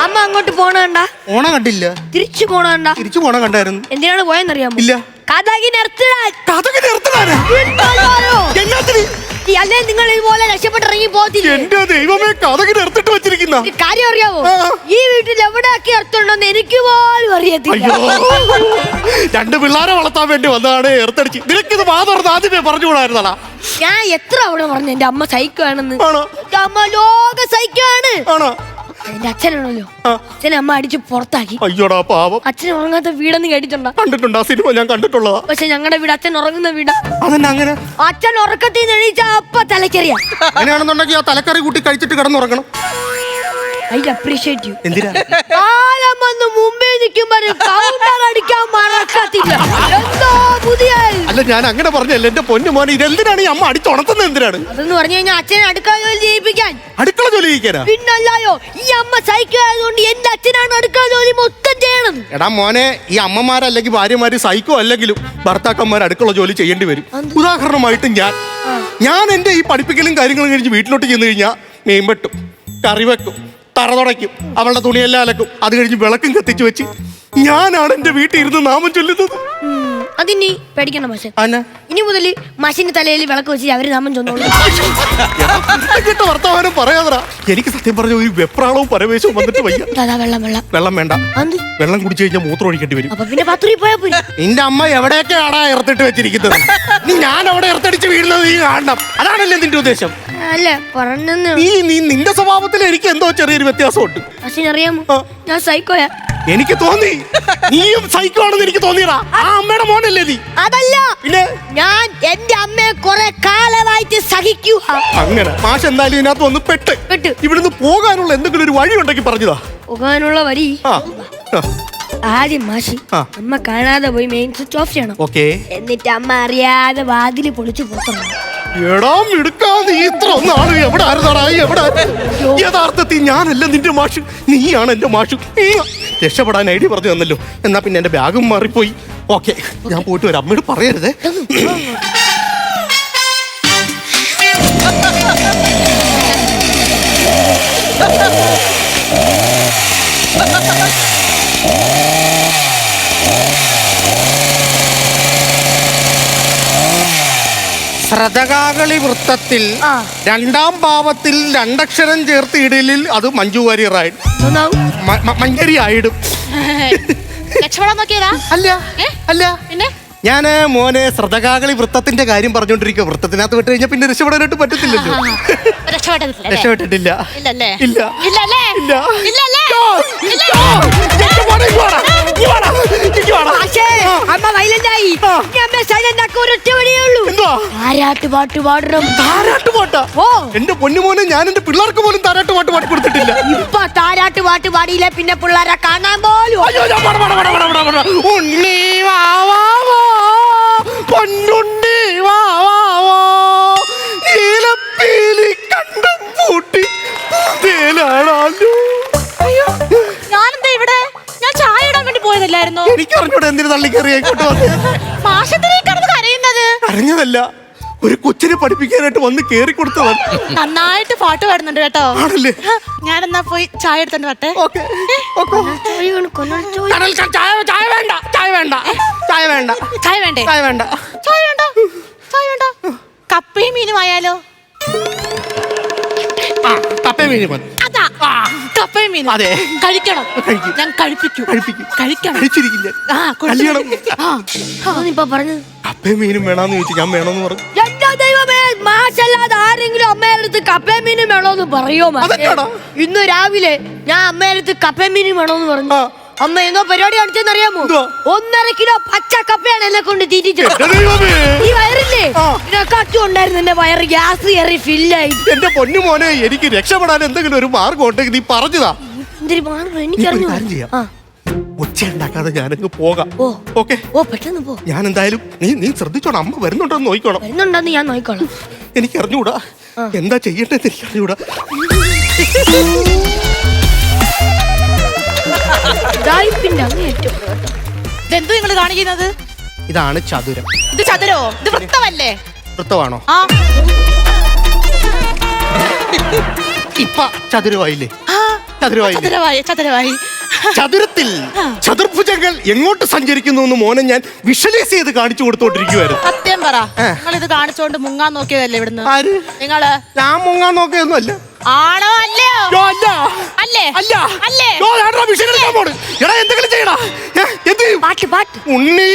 Speaker 12: അമ്മ അങ്ങോട്ട് പോണണ്ട.
Speaker 4: ഓണ കണ്ടില്ല.
Speaker 12: തിരിച്ചു പോണണ്ട.
Speaker 4: തിരിച്ചു പോണ കണ്ടായിരുന്നു.
Speaker 12: എന്തിനാണ് പോയെന്നറിയാമോ?
Speaker 4: ഇല്ല.
Speaker 12: അല്ലേ നിങ്ങൾ ഇതുപോലെ രക്ഷപ്പെട്ടിറങ്ങി പോകത്തില്ല.
Speaker 4: എന്റെ ദൈവമേ, കഥക് നിർത്തിട്ട് വെച്ചിരിക്കുന്ന
Speaker 12: കാര്യം അറിയാമോ? ഈ വീട്ടിൽ എവിടെയൊക്കെ എർത്തുണ്ടോന്ന് എനിക്ക് പോലും അറിയത്തില്ല.
Speaker 4: 2 പിള്ളേരെ വളർത്താൻ വേണ്ടി വന്നതാണ് എർത്തടിച്ച്. നിനക്കിത് വാ തുറന്ന് ആദ്യമേ പറഞ്ഞുകൂടായിരുന്നടാ.
Speaker 12: ഞാൻ എത്ര അവിടെ പറഞ്ഞു എന്റെ അമ്മ സൈക്കോ ആണെന്ന്. അമ്മ ലോക സൈക്കോ ആണ്. എന്റെ അച്ഛനാണല്ലോ, അച്ഛനെ അമ്മ അടിച്ച് പുറത്താക്കി.
Speaker 4: അയ്യോടാ പാവം.
Speaker 12: അച്ഛൻ ഉറങ്ങാത്ത വീടെന്ന് കേട്ടിട്ടുണ്ടോ?
Speaker 4: കണ്ടിട്ടുണ്ട്, ആ സിനിമ ഞാൻ കണ്ടിട്ടുള്ളതാ.
Speaker 12: പക്ഷെ ഞങ്ങളുടെ വീട് അച്ഛൻ ഉറങ്ങുന്ന വീടാ.
Speaker 4: അതെന്നാ അങ്ങനെ?
Speaker 12: അച്ഛൻ ഉറക്കത്തിൽ നിന്ന് എണീച്ചാ അപ്പ തലക്കറിയാ.
Speaker 4: അങ്ങനെയാണെന്നുണ്ടെങ്കിൽ ആ തലക്കറി കൂട്ടി കഴിച്ചിട്ട് കിടന്നുറങ്ങണം.
Speaker 12: I appreciate you.
Speaker 4: എന്തിനാ?
Speaker 12: കാലം വന്ന് മുമ്പേ നിൽക്കുമ്പോൾ കൗണ്ടർ അടിക്കാൻ മറക്കത്തില്ല. എന്തോ പുതിയ.
Speaker 4: അല്ല, ഞാൻ അങ്ങനെ പറഞ്ഞല്ലേ എന്റെ പൊന്നു മോനെ. ഇതെന്തിനാണ് ഈ അമ്മ അടിച്ചുണർത്തുന്നത്? എന്തിനാണ്?
Speaker 12: അതെന്ന് പറഞ്ഞു കഴിഞ്ഞാൽ അച്ഛനെ അടുക്കള ജോലി ചെയ്യിപ്പിക്കാൻ.
Speaker 4: അടുക്കള ജോലി ചെയ്യിക്കാനാ?
Speaker 12: പിന്നല്ലായോ, ഈ അമ്മ സൈക്കോ ആയതുകൊണ്ട് എന്റെ അച്ഛനാണ് അടുക്കള ജോലി മൊത്തം ചെയ്യണം.
Speaker 4: എടാ മോനെ, ഈ അമ്മമാരല്ലെങ്കിൽ ഭാര്യമാര് സൈക്കോ അല്ലെങ്കിലും ഭർത്താക്കന്മാർ അടുക്കള ജോലി ചെയ്യേണ്ടി വരും. ഉദാഹരണമായിട്ട് ഞാൻ എന്റെ ഈ പഠിപ്പിക്കലും കാര്യങ്ങളും കഴിഞ്ഞ് വീട്ടിലോട്ട് ചെന്ന് കഴിഞ്ഞാൽ മീൻ വെട്ടും, കറി വെക്കും, തറ തുടയ്ക്കും, അവളുടെ തുണിയെല്ലാം അലക്കും. അത് കഴിഞ്ഞ് വിളക്കും കത്തിച്ചു വെച്ച് ഞാനാണ് എന്റെ വീട്ടിൽ ഇരുന്ന് നാമം ചൊല്ലുന്നത്.
Speaker 12: അതിനി പേടിക്കണ്ട മാഷെ. ഇനി മുതൽ മാഷിന്റെ തലയിൽ വിളക്ക് വെച്ച് അവര് നാമം ചൊന്നോളൂ.
Speaker 4: വർത്തമാനം പറയാതറാ. എനിക്ക് സത്യം പറഞ്ഞ ഒരു വെപ്രാളവും പരവേശവും വന്നിട്ട് വയ്യ. വെള്ളം വേണ്ട. വെള്ളം കുടിച്ചു കഴിഞ്ഞാൽ മൂത്രം ഒഴിക്കേണ്ടി വരും. നിന്റെ അമ്മ എവിടെയൊക്കെയാടാ ഇറത്തിട്ട് വെച്ചിരിക്കുന്നത്? ഞാൻ അവിടെ ഇറത്തടിച്ച് വീഴുന്നത് നീ കാണണം. അതാണല്ലേ നിന്റെ ഉദ്ദേശം?
Speaker 12: അല്ല പറഞ്ഞെന്ന്.
Speaker 4: നീ നിന്റെ സ്വഭാവത്തിൽ എനിക്ക് എന്തോ ചെറിയൊരു വ്യത്യാസമുണ്ട്.
Speaker 12: അറിയാമോ ഞാൻ സൈക്കോയാ.
Speaker 4: എനിക്ക് തോന്നി നീയും സൈക്കോ ആണെന്ന് എനിക്ക് തോന്നിയടാ. ആ അമ്മയുടെ മോനല്ലേ നീ?
Speaker 12: അതല്ല,
Speaker 4: പിന്നെ
Speaker 12: ഞാൻ എന്റെ അമ്മയെ കുറെ കാലമായിട്ട് സഹിക്കൂ.
Speaker 4: അങ്ങനെ മാഷ് എന്തായാലും ഇതിനകത്ത് വന്ന് പെട്ട് ഇവിടുന്ന് പോകാനുള്ള എന്തെങ്കിലും ഒരു വഴി ഉണ്ടെങ്കിൽ പറഞ്ഞതാ.
Speaker 12: പോകാനുള്ള വഴി ആദ്യം മാഷി അമ്മ കാണാതെ പോയി മെയിൻ സ്വിച്ച് ഓഫ് ചെയ്യണം. എന്നിട്ട് അമ്മ അറിയാതെ വാതില് പൊളിച്ചു പുറത്തിറങ്ങണം.
Speaker 4: യഥാർത്ഥത്തിൽ ഞാനല്ല നിന്റെ മാഷ്, നീയാണ് എന്റെ മാഷ്. രക്ഷപ്പെടാൻ ഐഡിയ പറഞ്ഞു തന്നല്ലോ. എന്നാ പിന്നെ എന്റെ ബാഗും മാറിപ്പോയി. ഓക്കെ, ഞാൻ പോയിട്ട് വരാം. അമ്മയോട് പറയരുതേ. ശ്രതകാകളി വൃത്തത്തിൽ രണ്ടാം ഭാവത്തിൽ രണ്ടക്ഷരം ചേർത്ത് ഇടലിൽ അത് മഞ്ജു വാര്യറായിടും. മഞ്ചരി ആയിടും. അല്ല അല്ല, പിന്നെ ഞാന് മോനെ ശ്രതകാകളി വൃത്തത്തിന്റെ കാര്യം പറഞ്ഞോണ്ടിരിക്കുക. വൃത്തത്തിനകത്ത് വിട്ട് കഴിഞ്ഞാൽ പിന്നെ രക്ഷപ്പെടാനായിട്ട് പറ്റത്തില്ലല്ലോ. രക്ഷപ്പെട്ടിട്ടില്ല. എന്റെ പൊന്നുമോനെ, ഞാൻ എന്റെ പിള്ളേർക്ക് പോലും താരാട്ട് പാട്ട് പാടി കൊടുത്തിട്ടില്ല.
Speaker 12: ഇപ്പൊ താരാട്ട് പാട്ട് പാടിയില്ല പിന്നെ പിള്ളേരെ കാണാൻ പോലും.
Speaker 4: ഉണ്ണി വാ വാ വാ, പൊന്നുണ്ണി വാ വാ വാ, നീലപ്പീലി കണ്ടും പൂട്ടി തേലാണല്ലോ.
Speaker 10: ഞാനെന്താ ഇവിടെ? ഞാൻ ചായ ഇടാൻ വേണ്ടി പോയതല്ലായിരുന്നോ?
Speaker 4: എനിക്കറിഞ്ഞൂടെ എന്തിനു തള്ളിക്കറിയായിക്കോട്ടെ
Speaker 10: കരയുന്നത്.
Speaker 4: അറിഞ്ഞതല്ല, ഒരു കൊച്ചിനെ പഠിപ്പിക്കാനായിട്ട് വന്ന് കേറി കൊടുത്തതാണ്.
Speaker 10: നന്നായിട്ട് പാട്ട് പാടുന്നുണ്ട് കേട്ടോ.
Speaker 4: ആണല്ലേ?
Speaker 10: ഞാനെന്നാ പോയി ചായ എടുത്തോണ്ട് വരട്ടെ. കപ്പയും മീനും ആയാലോ?
Speaker 4: കപ്പയും മീനും.
Speaker 10: അതാ കപ്പയും മീനും.
Speaker 4: അതെ,
Speaker 10: കഴിക്കണം. ഞാൻ കഴിപ്പിക്കും. കഴിക്കണം.
Speaker 12: പറഞ്ഞത്
Speaker 4: കപ്പയും മീനും വേണമെന്ന് ചോദിച്ചു. ഞാൻ വേണമെന്ന് പറഞ്ഞു.
Speaker 12: എന്റെ ദൈവമേ, മാഷല്ലാതെ ആരെങ്കിലും അമ്മയുടെ അടുത്ത് കപ്പയും മീനും വേണോന്ന് പറയോ? ഇന്ന് രാവിലെ ഞാൻ അമ്മയുടെ അടുത്ത് കപ്പയും മീനും വേണോന്ന് പറഞ്ഞു. അമ്മ എന്നോ പരിപാടി കാണിച്ചെന്ന് അറിയാമോ? 1.5 കിലോ പച്ച കപ്പയാണ് എന്നെ കൊണ്ട് തീറ്റിച്ചത്. ഈ വയറില്ലേ കച്ചു ഉണ്ടായിരുന്നു. എന്റെ വയറ് ഗ്യാസ് കയറി ഫില്ലായി.
Speaker 4: എന്റെ പൊന്നുമോനെ, എനിക്ക് രക്ഷപ്പെടാൻ എന്തെങ്കിലും ഒരു മാർഗം ഉണ്ടെങ്കിൽ നീ പറഞ്ഞതാ.
Speaker 12: എനിക്കറിഞ്ഞു.
Speaker 4: ഒച്ച ഉണ്ടാക്കാതെ ഞാനങ്ങ് പോകാം. ഓക്കെ,
Speaker 12: പെട്ടെന്ന് പോ.
Speaker 4: ഞാൻ എന്തായാലും നീ ശ്രദ്ധിച്ചോണം. അമ്മ വരുന്നുണ്ടോന്ന് നോക്കിക്കോണം.
Speaker 12: വരുന്നുണ്ടെന്ന് ഞാൻ നോക്കിക്കോളാം.
Speaker 4: എനിക്ക് അറിഞ്ഞൂടാ എന്താ ചെയ്യേണ്ടത്. എനിക്ക് അറിഞ്ഞൂടാ.
Speaker 10: ഇതെന്തു നിങ്ങൾ കാണിക്കുന്നത്?
Speaker 4: ഇതാണ് ചതുരം.
Speaker 10: ഇത് ചതുരോ? ഇത് വൃത്തമല്ലേ?
Speaker 4: വൃത്തമാണോ? ഇപ്പൊ ചതുരമായില്ലേ?
Speaker 10: ചതുരമായി.
Speaker 4: ചതുരത്തിൽ ചതുർഭുജങ്ങൾ എങ്ങോട്ട് സഞ്ചരിക്കുന്നു എന്ന് മോനെ ഞാൻ വിഷ്വലൈസ് ചെയ്ത് കാണിച്ചു കൊടുത്തോണ്ടിരിക്കുവായിരുന്നു.
Speaker 10: സത്യം പറ, നിങ്ങൾ ഇത് കാണിച്ചോണ്ട് മുങ്ങാൻ നോക്കിയതല്ലേ ഇവിടുന്ന്?
Speaker 4: ആര്?
Speaker 10: നിങ്ങള്.
Speaker 4: ഞാൻ മുങ്ങാൻ നോക്കിയൊന്നും അല്ല.
Speaker 10: ആണോ? അല്ലയോ?
Speaker 4: എന്തെങ്കിലും ചെയ്യടാ.
Speaker 12: പാട്ട്
Speaker 4: ഉണ്ണി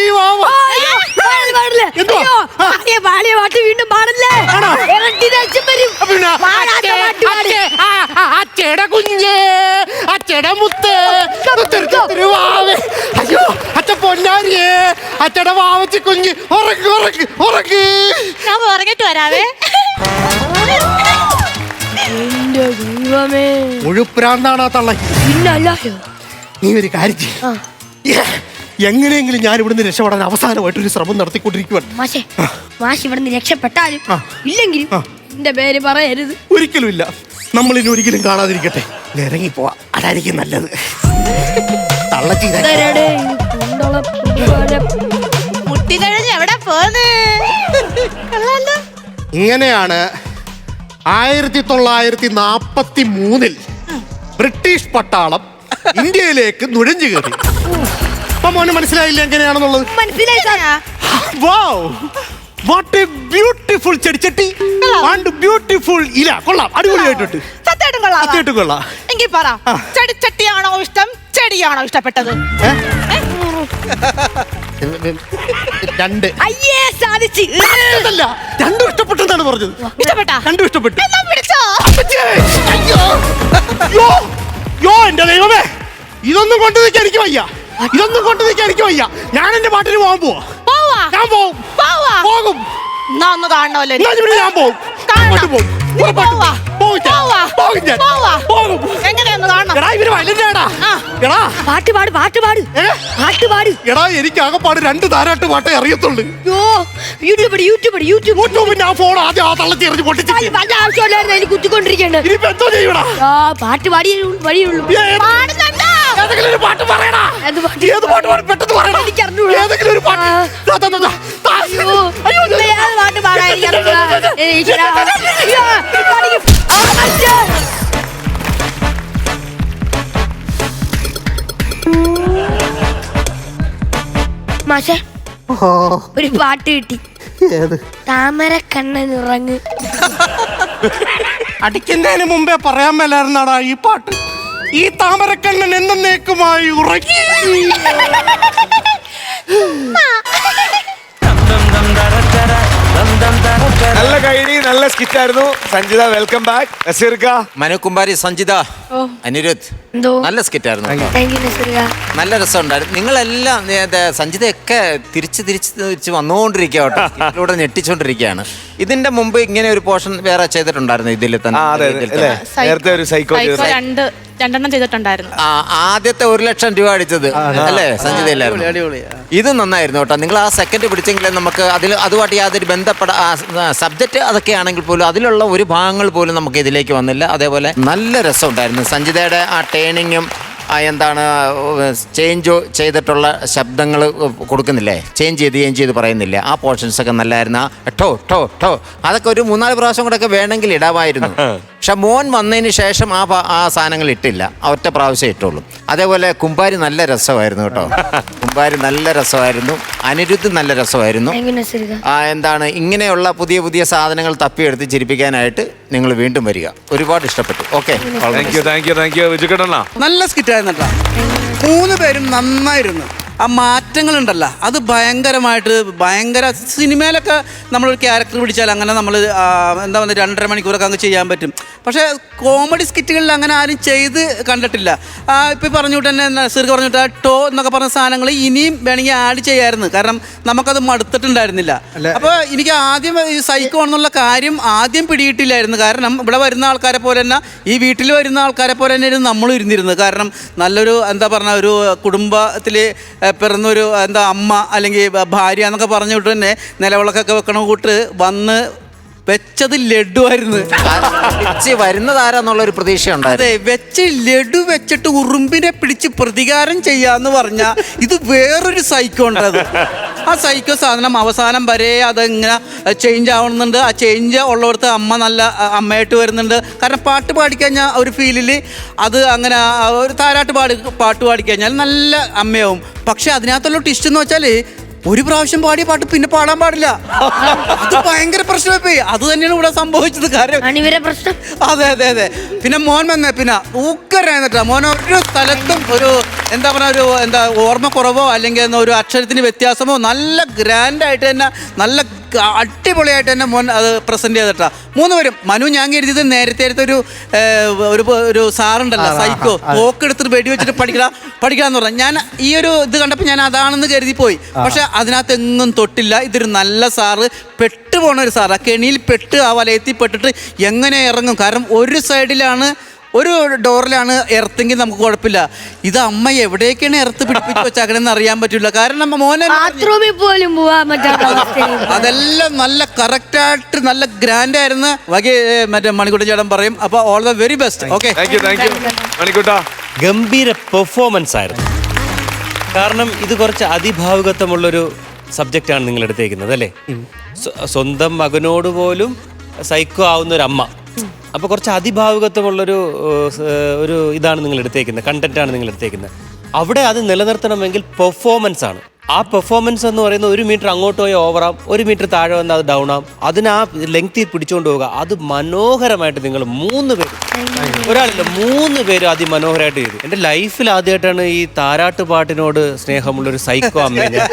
Speaker 12: പാട്ട് വീണ്ടും പാടല്ലേ?
Speaker 4: അച്ചട കുഞ്ഞ്, അച്ചട മുത്ത്, അയ്യോ അച്ഛ പൊന്നാരിയേ, അച്ചട വാവച്ചി കുഞ്ഞ്, ഉറക്ക്.
Speaker 10: ഞാൻ ഉറങ്ങിട്ട് വരാവേ.
Speaker 4: മുഴുപ്രാന്താണാ തള്ള. നീ ഒരു കാര്യം ചെയ്യ്. എങ്ങനെയെങ്കിലും ഞാൻ ഇവിടുന്ന് രക്ഷപ്പെടാൻ അവസാനമായിട്ടൊരു ശ്രമം നടത്തിക്കൊണ്ടിരിക്കുവാണ്.
Speaker 12: മാഷ് ഇവിടുന്ന് രക്ഷപ്പെട്ടാലും ഇല്ലെങ്കിലും എന്റെ പേര് പറയരുത്.
Speaker 4: ഒരിക്കലും ഇല്ല. നമ്മളിനി ഒരിക്കലും കാണാതിരിക്കട്ടെ. ഇറങ്ങിപ്പോവാ, അതായിരിക്കും നല്ലത്. തള്ളച്ചി
Speaker 10: എവിടെ പോന്ന്?
Speaker 4: ഇങ്ങനെയാണ് 1943 ബ്രിട്ടീഷ് പട്ടാളം ഇന്ത്യയിലേക്ക് നുഴഞ്ഞു കയറി. അപ്പൊ മോനെ മനസ്സിലായില്ല എങ്ങനെയാണെന്നുള്ളത്? വാട്ട് എ ബ്യൂട്ടിഫുൾ ചെടിച്ചട്ടി ആൻഡ് ബ്യൂട്ടിഫുൾ ഇല. കൊള്ളാം, അടിപൊളിയായിട്ടുണ്ട്.
Speaker 10: സത്യമായിട്ടും കൊള്ളാം. എങ്കിൽ പറ, ചെടിച്ചട്ടിയാണോ ഇഷ്ടം, ചെടിയാണോ ഇഷ്ടപ്പെട്ടത്?
Speaker 4: രണ്ട്.
Speaker 12: അയ്യേ സാധിച്ചു.
Speaker 4: അതല്ല, രണ്ടും ഇഷ്ടപ്പെട്ടെന്നാണ് പറഞ്ഞത്.
Speaker 10: ഇഷ്ടപ്പെട്ടാ?
Speaker 4: രണ്ടും ഇഷ്ടപ്പെട്ടു.
Speaker 10: എന്നാ പിടിച്ചോ.
Speaker 4: അയ്യോ യോ യോ എന്റെ ദൈവമേ, ഇതൊന്നും കൊണ്ടു നിൽക്കാൻ എനിക്ക് വയ്യ. ഇതൊന്നും കൊണ്ടു നിൽക്കാൻ എനിക്ക് വയ്യ. ഞാൻ എന്റെ പാട്ടിന് പോകാൻ പോവാ.
Speaker 10: പോവാ?
Speaker 4: ഞാൻ പോവും.
Speaker 10: പോവാ?
Speaker 4: പോകും.
Speaker 10: എന്നാ ഒന്ന് കാണണമല്ലോ
Speaker 4: എന്നാ
Speaker 10: എനിക്ക്.
Speaker 4: പിന്നെ ഞാൻ പോവും.
Speaker 10: കാണണം.
Speaker 4: അങ്ങോട്ട് പോവും.
Speaker 10: നീ
Speaker 4: ഉറപ്പായിട്ടും
Speaker 10: പോവാ?
Speaker 4: പോവും ഞാൻ.
Speaker 10: പോവാ?
Speaker 4: പോകും ഞാൻ.
Speaker 10: പോവാ?
Speaker 4: പോകും.
Speaker 10: എങ്ങനെയൊന്ന് കാണണം?
Speaker 4: എടാ ഇവര് വയലന്റാടാ.
Speaker 10: ആ.
Speaker 4: എടാ
Speaker 12: പാട്ട് പാട് പാട്ട് പാട് പാട്ട് പാട്.
Speaker 4: എടാ എനിക്ക് ആകെപ്പാട് 2 താരാട്ട് പാട്ടേ അറിയത്തുള്ളൂ.
Speaker 12: യോ യൂട്യൂബ് യൂട്യൂബ് യൂട്യൂബ്
Speaker 4: യൂട്യൂബിന്റെ ആ ഫോൺ ആദ്യം ആ തള്ളത്തി എറിഞ്ഞ് പൊട്ടിച്ചു.
Speaker 12: വല്ല ആവശ്യമില്ലായിരുന്നു അതിന് കുത്തിക്കൊണ്ടിരിക്കേണ്ടത്.
Speaker 4: ഇനിയിപ്പോ എന്തോ ചെയ്യടാ?
Speaker 12: ആ പാട്ട് പാടി വഴിയുള്ളൂ.
Speaker 10: പാടുന്നുണ്ടോ?
Speaker 4: ഏതെങ്കിലും ഒരു പാട്ട് പറയടാ.
Speaker 12: ഏത് പാട്ട്?
Speaker 4: ഏത് പാട്ട് പാടി പെട്ടെന്ന് പറയടാ.
Speaker 12: എനിക്ക് അറിഞ്ഞൂടാ.
Speaker 4: ഏതെങ്കിലും ഒരു പാട്ട്. ദാ, ദാ, ദാ, ദാ. ദാ.
Speaker 12: അയ്യോ
Speaker 4: അയ്യോ, ദാ, ദാ.
Speaker 12: ഏത് പാട്ട് പാടാൻ എനിക്ക് അറിഞ്ഞൂടാ. ഈശ്വരാ. അയ്യോ, പാടിക്ക്. ആ, അച്ഛാ. മാഷേ ഒരു പാട്ട് കിട്ടി. താമര കണ്ണൻ ഉറങ്ങ്.
Speaker 4: അടിക്കുന്നതിന് മുമ്പേ പറയാൻ മേലായിരുന്നാടാ ഈ പാട്ട്. ഈ താമരക്കണ്ണൻ എന്നേക്കുമായി ഉറങ്ങി.
Speaker 2: നല്ല കൈഡി, നല്ല സ്കിറ്റ് ആയിരുന്നു. Sanjitha welcome back. നസീർക്ക,
Speaker 8: മനുകുമാരി, സഞ്ജിത, അനിരുദ്ധ്,
Speaker 12: എന്തോ
Speaker 8: നല്ല സ്കിറ്റ് ആയിരുന്നു കേട്ടോ.
Speaker 12: താങ്ക് യു നസീർക്ക.
Speaker 8: നല്ല രസമുണ്ടായിരുന്നു. നിങ്ങളെല്ലാം സഞ്ജിതയൊക്കെ തിരിച്ച് വന്നുകൊണ്ടിരിക്കുക കേട്ടോ. സ്കിറ്റിലൂടെ ഞെട്ടിച്ചുകൊണ്ടിരിക്കുകയാണ്. ഇതിന്റെ മുമ്പ് ഇങ്ങനെ ഒരു പോർഷൻ വേറെ ചെയ്തിട്ടുണ്ടായിരുന്നു ഇതിൽ തന്നെ.
Speaker 2: നേരത്തെ ഒരു സൈക്കോ
Speaker 10: രണ്ടെണ്ണം ചെയ്തിട്ടുണ്ടായിരുന്നു.
Speaker 8: ആദ്യത്തെ 1,00,000 രൂപ അടിച്ചത് അല്ലേ സഞ്ജിതയിലായിരുന്നു. ഇത് നന്നായിരുന്നു കേട്ടോ. നിങ്ങൾ ആ സെക്കൻഡ് പിടിച്ചെങ്കിലും നമുക്ക് അതുമായിട്ട് യാതൊരു ബന്ധപ്പെട്ട സബ്ജക്റ്റ് അതൊക്കെ ആണെങ്കിൽ പോലും അതിലുള്ള ഒരു ഭാഗങ്ങൾ പോലും നമുക്ക് ഇതിലേക്ക് വന്നില്ല. അതേപോലെ നല്ല രസമുണ്ടായിരുന്നു. സഞ്ജിതയുടെ ആ ടേണിങ്ങും എന്താണ് ചേഞ്ച് ചെയ്തിട്ടുള്ള ശബ്ദങ്ങൾ കൊടുക്കുന്നില്ലേ, ചേഞ്ച് ചെയ്ത് പറയുന്നില്ല. ആ പോർഷൻസ് ഒക്കെ നല്ലായിരുന്നു. ടോ ടോ ടോ അതൊക്കെ ഒരു 3-4 പ്രാവശ്യം കൂടെ ഒക്കെ വേണമെങ്കിൽ ഇടാമായിരുന്നു. പക്ഷെ മോൻ വന്നതിന് ശേഷം ആ സാധനങ്ങൾ ഇട്ടില്ല, ഒറ്റ പ്രാവശ്യം ഇട്ടുള്ളൂ. അതേപോലെ കുമ്പാരി നല്ല രസമായിരുന്നു കേട്ടോ. കുമ്പാരി നല്ല രസമായിരുന്നു. അനിരുദ്ധ് നല്ല രസമായിരുന്നു. എന്താണ് ഇങ്ങനെയുള്ള പുതിയ സാധനങ്ങൾ തപ്പിയെടുത്ത് ചിരിപ്പിക്കാനായിട്ട് നിങ്ങൾ വീണ്ടും വരിക. ഒരുപാട് ഇഷ്ടപ്പെട്ടു. ഓക്കെ,
Speaker 6: നല്ല സ്കിറ്റ് ആയിരുന്നു കേട്ടോ. 3 പേരും നന്നായിരുന്നു. ആ മാറ്റങ്ങളുണ്ടല്ലോ അത് ഭയങ്കര സിനിമയിലൊക്കെ നമ്മളൊരു ക്യാരക്ടർ പിടിച്ചാൽ അങ്ങനെ നമ്മൾ എന്താ പറയുക 2.5 മണിക്കൂറൊക്കെ അങ്ങ് ചെയ്യാൻ പറ്റും. പക്ഷേ കോമഡി സ്കിറ്റുകളിൽ അങ്ങനെ ആരും ചെയ്ത് കണ്ടിട്ടില്ല. ഇപ്പം പറഞ്ഞുകൊണ്ട് തന്നെ നസീർക്ക് പറഞ്ഞിട്ട് ടോ എന്നൊക്കെ പറഞ്ഞ സാധനങ്ങൾ ഇനിയും വേണമെങ്കിൽ ആഡ് ചെയ്യാമായിരുന്നു. കാരണം നമുക്കത് മടുത്തിട്ടുണ്ടായിരുന്നില്ല. അപ്പോൾ എനിക്ക് ആദ്യം ഈ സൈക്കോ എന്നുള്ള കാര്യം ആദ്യം പിടിയിട്ടില്ലായിരുന്നു. കാരണം ഇവിടെ വരുന്ന ആൾക്കാരെ പോലെ തന്നെ ഈ വീട്ടിൽ വരുന്ന ആൾക്കാരെ പോലെ തന്നെയായിരുന്നു നമ്മളും ഇരുന്നിരുന്നത്. കാരണം നല്ലൊരു എന്താ പറഞ്ഞ ഒരു കുടുംബത്തിൽ പിറന്നൊരു അമ്മ അല്ലെങ്കിൽ ഭാര്യ എന്നൊക്കെ പറഞ്ഞുകൊണ്ട് തന്നെ നിലവിളക്കൊക്കെ വെക്കണ കൂട്ട് വന്ന് വെച്ചത് ലഡു ആയിരുന്നു.
Speaker 8: വരുന്നതാരാന്നുള്ളൊരു പ്രതീക്ഷ ഉണ്ടായിരുന്നു.
Speaker 6: അതെ, വെച്ച് ലഡു വെച്ചിട്ട് ഉറുമ്പിനെ പിടിച്ച് പ്രതികാരം ചെയ്യാന്ന് പറഞ്ഞാൽ ഇത് വേറൊരു സൈക്കോ ഉണ്ടത്. ആ സൈക്കോ സാധനം അവസാനം വരെ അതിങ്ങനെ ചേഞ്ച് ആവുന്നുണ്ട്. ആ ചേഞ്ച് ഉള്ളവർക്ക് അമ്മ നല്ല അമ്മയായിട്ട് വരുന്നുണ്ട്. കാരണം പാട്ട് പാടിക്കഴിഞ്ഞാൽ ഒരു ഫീലിൽ അത് അങ്ങനെ ഒരു താരാട്ട് പാട്ട് പാടിക്കഴിഞ്ഞാൽ നല്ല അമ്മയാവും. പക്ഷെ അതിനകത്തുള്ള ടിസ്റ്റ് എന്ന് വെച്ചാൽ ഒരു പ്രാവശ്യം പാടിയ പാട്ട് പിന്നെ പാടാൻ പാടില്ല. അത് ഭയങ്കര പ്രശ്നമായി. അത് തന്നെയാണ് ഇവിടെ സംഭവിച്ചത്. കാര്യം
Speaker 12: പ്രശ്നം.
Speaker 6: അതെ. പിന്നെ മോൻ വന്നേ പിന്നെ ഊക്കറായിരുന്നിട്ടാ. മോൻ ഒരു സ്ഥലത്തും ഒരു എന്താ പറയുക ഒരു ഓർമ്മക്കുറവോ അല്ലെങ്കിൽ ഒരു അക്ഷരത്തിന് വ്യത്യാസമോ നല്ല ഗ്രാൻഡായിട്ട് തന്നെ നല്ല അടിപൊളിയായിട്ട് തന്നെ മോൻ അത് പ്രസന്റ് ചെയ്തിട്ടാ. 3 പേരും. മനു ഞാൻ കരുതിയത് നേരത്തെ ഒരു സാറുണ്ടല്ലോ സൈക്കോ, പോക്കെടുത്തിട്ട് വെടിവെച്ചിട്ട് പഠിക്കലാന്ന് പറഞ്ഞു. ഞാൻ ഈ ഒരു ഇത് കണ്ടപ്പോൾ ഞാൻ അതാണെന്ന് കരുതി പോയി. പക്ഷെ അതിനകത്ത് എങ്ങും തൊട്ടില്ല. ഇതൊരു നല്ല സാറ്, പെട്ടുപോണ ഒരു സാറ്. ആ കെണിയിൽ പെട്ട് ആ വലയത്തിൽ പെട്ടിട്ട് എങ്ങനെ ഇറങ്ങും. കാരണം ഒരു സൈഡിലാണ് ഒരു ഡോറിലാണ് എർത്തിങ്കിൽ നമുക്ക് കുഴപ്പമില്ല. ഇത് അമ്മ എവിടേക്കാണ് എർത്ത് പിടിപ്പിച്ച് വെച്ചാക്കണെന്ന് അറിയാൻ പറ്റില്ല. കാരണം മോനെ
Speaker 12: ബാത്റൂമിൽ പോലും പോവാൻ പറ്റാത്ത
Speaker 6: അതെല്ലാം നല്ല കറക്റ്റായിട്ട് നല്ല ഗ്രാൻഡ് ആയിരുന്നു. ബാക്കി മറ്റേ മണിക്കൂട്ടൻ ചേട്ടൻ പറയും. അപ്പോൾ all the very best. Okay,
Speaker 7: ഗംഭീര പെർഫോമൻസ് ആയിരുന്നു. കാരണം ഇത് കുറച്ച് അതിഭാവുകത്വമുള്ളൊരു സബ്ജക്റ്റാണ് നിങ്ങൾ എടുത്തേക്കുന്നത് അല്ലേ. സ്വന്തം മകനോട് പോലും സൈക്കോ ആവുന്ന ഒരു അമ്മ. അപ്പോൾ കുറച്ച് അതിഭാവുകത്വമുള്ളൊരു ഇതാണ് നിങ്ങൾ എടുത്തേക്കുന്നത്, കണ്ടന്റാണ് നിങ്ങൾ എടുത്തേക്കുന്നത്. അവിടെ അത് നിലനിർത്തണമെങ്കിൽ പെർഫോമൻസ് ആണ്. ആ പെർഫോമൻസ് എന്ന് പറയുന്നത് 1 മീറ്റർ അങ്ങോട്ട് പോയി ഓവറാം, 1 മീറ്റർ താഴെ വന്ന് അത് ഡൗൺ ആവും. അതിന് ആ ലെങ്ത്തിൽ പിടിച്ചുകൊണ്ട് പോവുക. അത് മനോഹരമായിട്ട് നിങ്ങൾ 3 പേര്, ഒരാളില്ല 3 പേര് അതിമനോഹരമായിട്ട് ചെയ്തു. എൻ്റെ ലൈഫിൽ ആദ്യമായിട്ടാണ് ഈ താരാട്ട് പാട്ടിനോട് സ്നേഹമുള്ളൊരു സൈക്കോ അമ്മയെ.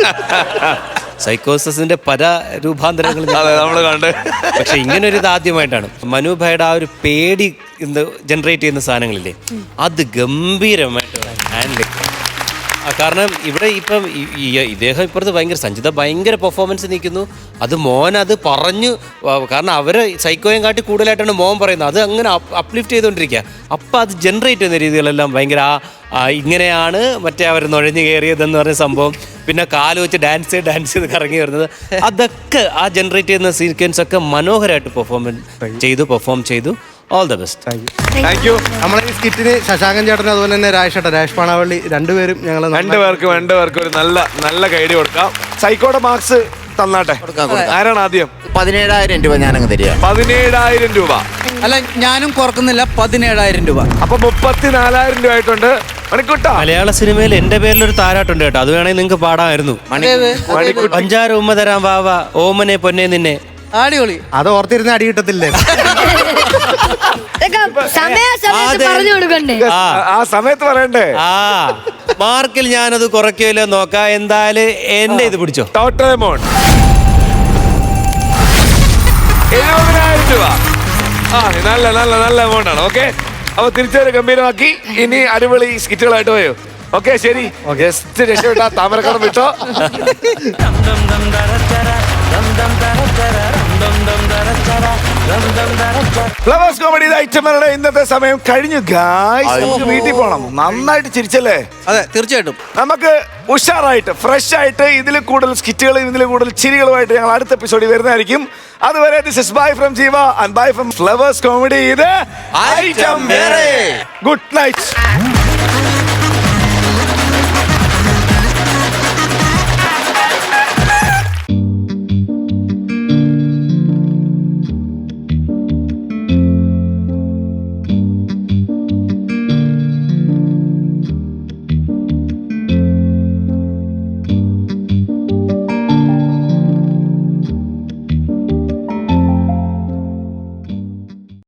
Speaker 7: സൈക്കോസിന്റെ പല രൂപാന്തരങ്ങൾ
Speaker 2: നമ്മൾ കണ്ട്.
Speaker 7: പക്ഷെ ഇങ്ങനെ ഒരു ഇത് ആദ്യമായിട്ടാണ്. മനൂഭായുടെ ആ ഒരു പേടി ജനറേറ്റ് ചെയ്യുന്ന സാധനങ്ങളില്ലേ, അത് ഗംഭീരമായിട്ട് ഹാൻഡിൽ. കാരണം ഇവിടെ ഇപ്പം ഇദ്ദേഹം ഇപ്പുറത്ത് ഭയങ്കര പെർഫോമൻസ് നിൽക്കുന്നു. അത് മോൻ അത് പറഞ്ഞു, കാരണം അവര് സൈക്കോയും കാട്ടി കൂടുതലായിട്ടാണ് മോൻ പറയുന്നത്. അത് അങ്ങനെ അപ്ലിഫ്റ്റ് ചെയ്തുകൊണ്ടിരിക്കുക. അപ്പം അത് ജനറേറ്റ് ചെയ്യുന്ന രീതികളെല്ലാം ഭയങ്കര ഇങ്ങനെയാണ് മറ്റേ അവർ നുഴഞ്ഞു കയറിയതെന്ന് പറഞ്ഞ സംഭവം. പിന്നെ കാല് വെച്ച് ഡാൻസ് ചെയ്ത് കറങ്ങി വരുന്നത്, അതൊക്കെ ആ ജനറേറ്റ് ചെയ്യുന്ന സീക്വൻസ് ഒക്കെ മനോഹരമായിട്ട് പെർഫോം ചെയ്തു. All the best.
Speaker 2: Thank you.
Speaker 4: നമ്മളെ ഈ സ്കിറ്റിന് ശശാങ്കൻ ചേട്ടൻ അതുപോലെ തന്നെ രാജ് പാണാവള്ളി രണ്ടുപേരും ഞങ്ങൾ
Speaker 2: രണ്ടുപേർക്ക് ഒരു നല്ല കൈഡി കൊടുക്കാം. സൈക്കോടെ മാർക്സ് തന്നാട്ടെ. ആരാണ് ആദ്യം?
Speaker 8: 17,000 രൂപ ഞാനങ്ങ് തരിക.
Speaker 2: 17,000 രൂപ.
Speaker 6: അല്ല, ഞാനും കുറക്കുന്നില്ല. 17,000 രൂപ.
Speaker 2: അപ്പൊ 34,000 രൂപ ആയിട്ടുണ്ട്. മണിക്കുട്ട,
Speaker 7: മലയാള സിനിമയിൽ എന്റെ പേരിലൊരു താരാട്ടുണ്ട് കേട്ടോ. അത് വേണമെങ്കിൽ നിങ്ങൾക്ക് പാടാമായിരുന്നു. പഞ്ചാര ഉമ്മ തരാം വാവ ഓമനെ പൊന്നെ നിന്നെ.
Speaker 6: അടിപൊളി.
Speaker 4: അത് ഓർത്തിരുന്ന അടി കിട്ടത്തില്ലേ?
Speaker 12: പറഞ്ഞു കൊടുക്കണ്ടേ?
Speaker 2: ആ സമയത്ത് പറയണ്ടേ?
Speaker 7: മാർക്കിൽ ഞാനത് കുറയ്ക്കുമല്ലോ നോക്കാം. എന്തായാലും എന്റെ ഇത് പിടിച്ചോ.
Speaker 2: ടോട്ടൽ എമൗണ്ട് 70,000 രൂപ. നല്ല എമൗണ്ട് ആണ്. ഓക്കെ, അപ്പൊ തിരിച്ചൊരു ഗംഭീരമാക്കി. ഇനി അടിപൊളി സ്കിറ്റുകളായിട്ട് പോയോ? ഓക്കെ, ശരി. ജസ്റ്റ് രക്ഷപ്പെട്ടാ താമരക്കടം വിട്ടോ. ഫ്ലവേഴ്സ് കോമഡി ഐറ്റങ്ങളുടെ ഇന്നത്തെ സമയം കഴിഞ്ഞു. ഗായ്സ്, നമുക്ക് വീട്ടിൽ പോകണം. നന്നായിട്ട് ചിരിച്ചല്ലേ?
Speaker 6: അതെ, തീർച്ചയായിട്ടും.
Speaker 2: നമുക്ക് ഉഷാറായിട്ട് ഫ്രഷ് ആയിട്ട് ഇതിൽ കൂടുതൽ സ്കിറ്റുകളും ഇതിൽ കൂടുതൽ ചിരികളുമായിട്ട് ഞങ്ങൾ അടുത്ത എപ്പിസോഡിൽ വരുന്നതായിരിക്കും. അതുവരെ ദിസ് ഇസ് ബൈ ഫ്രം ജീവ and bye from flowers comedy. ഇത് ഐറ്റം വേറെ. Good night.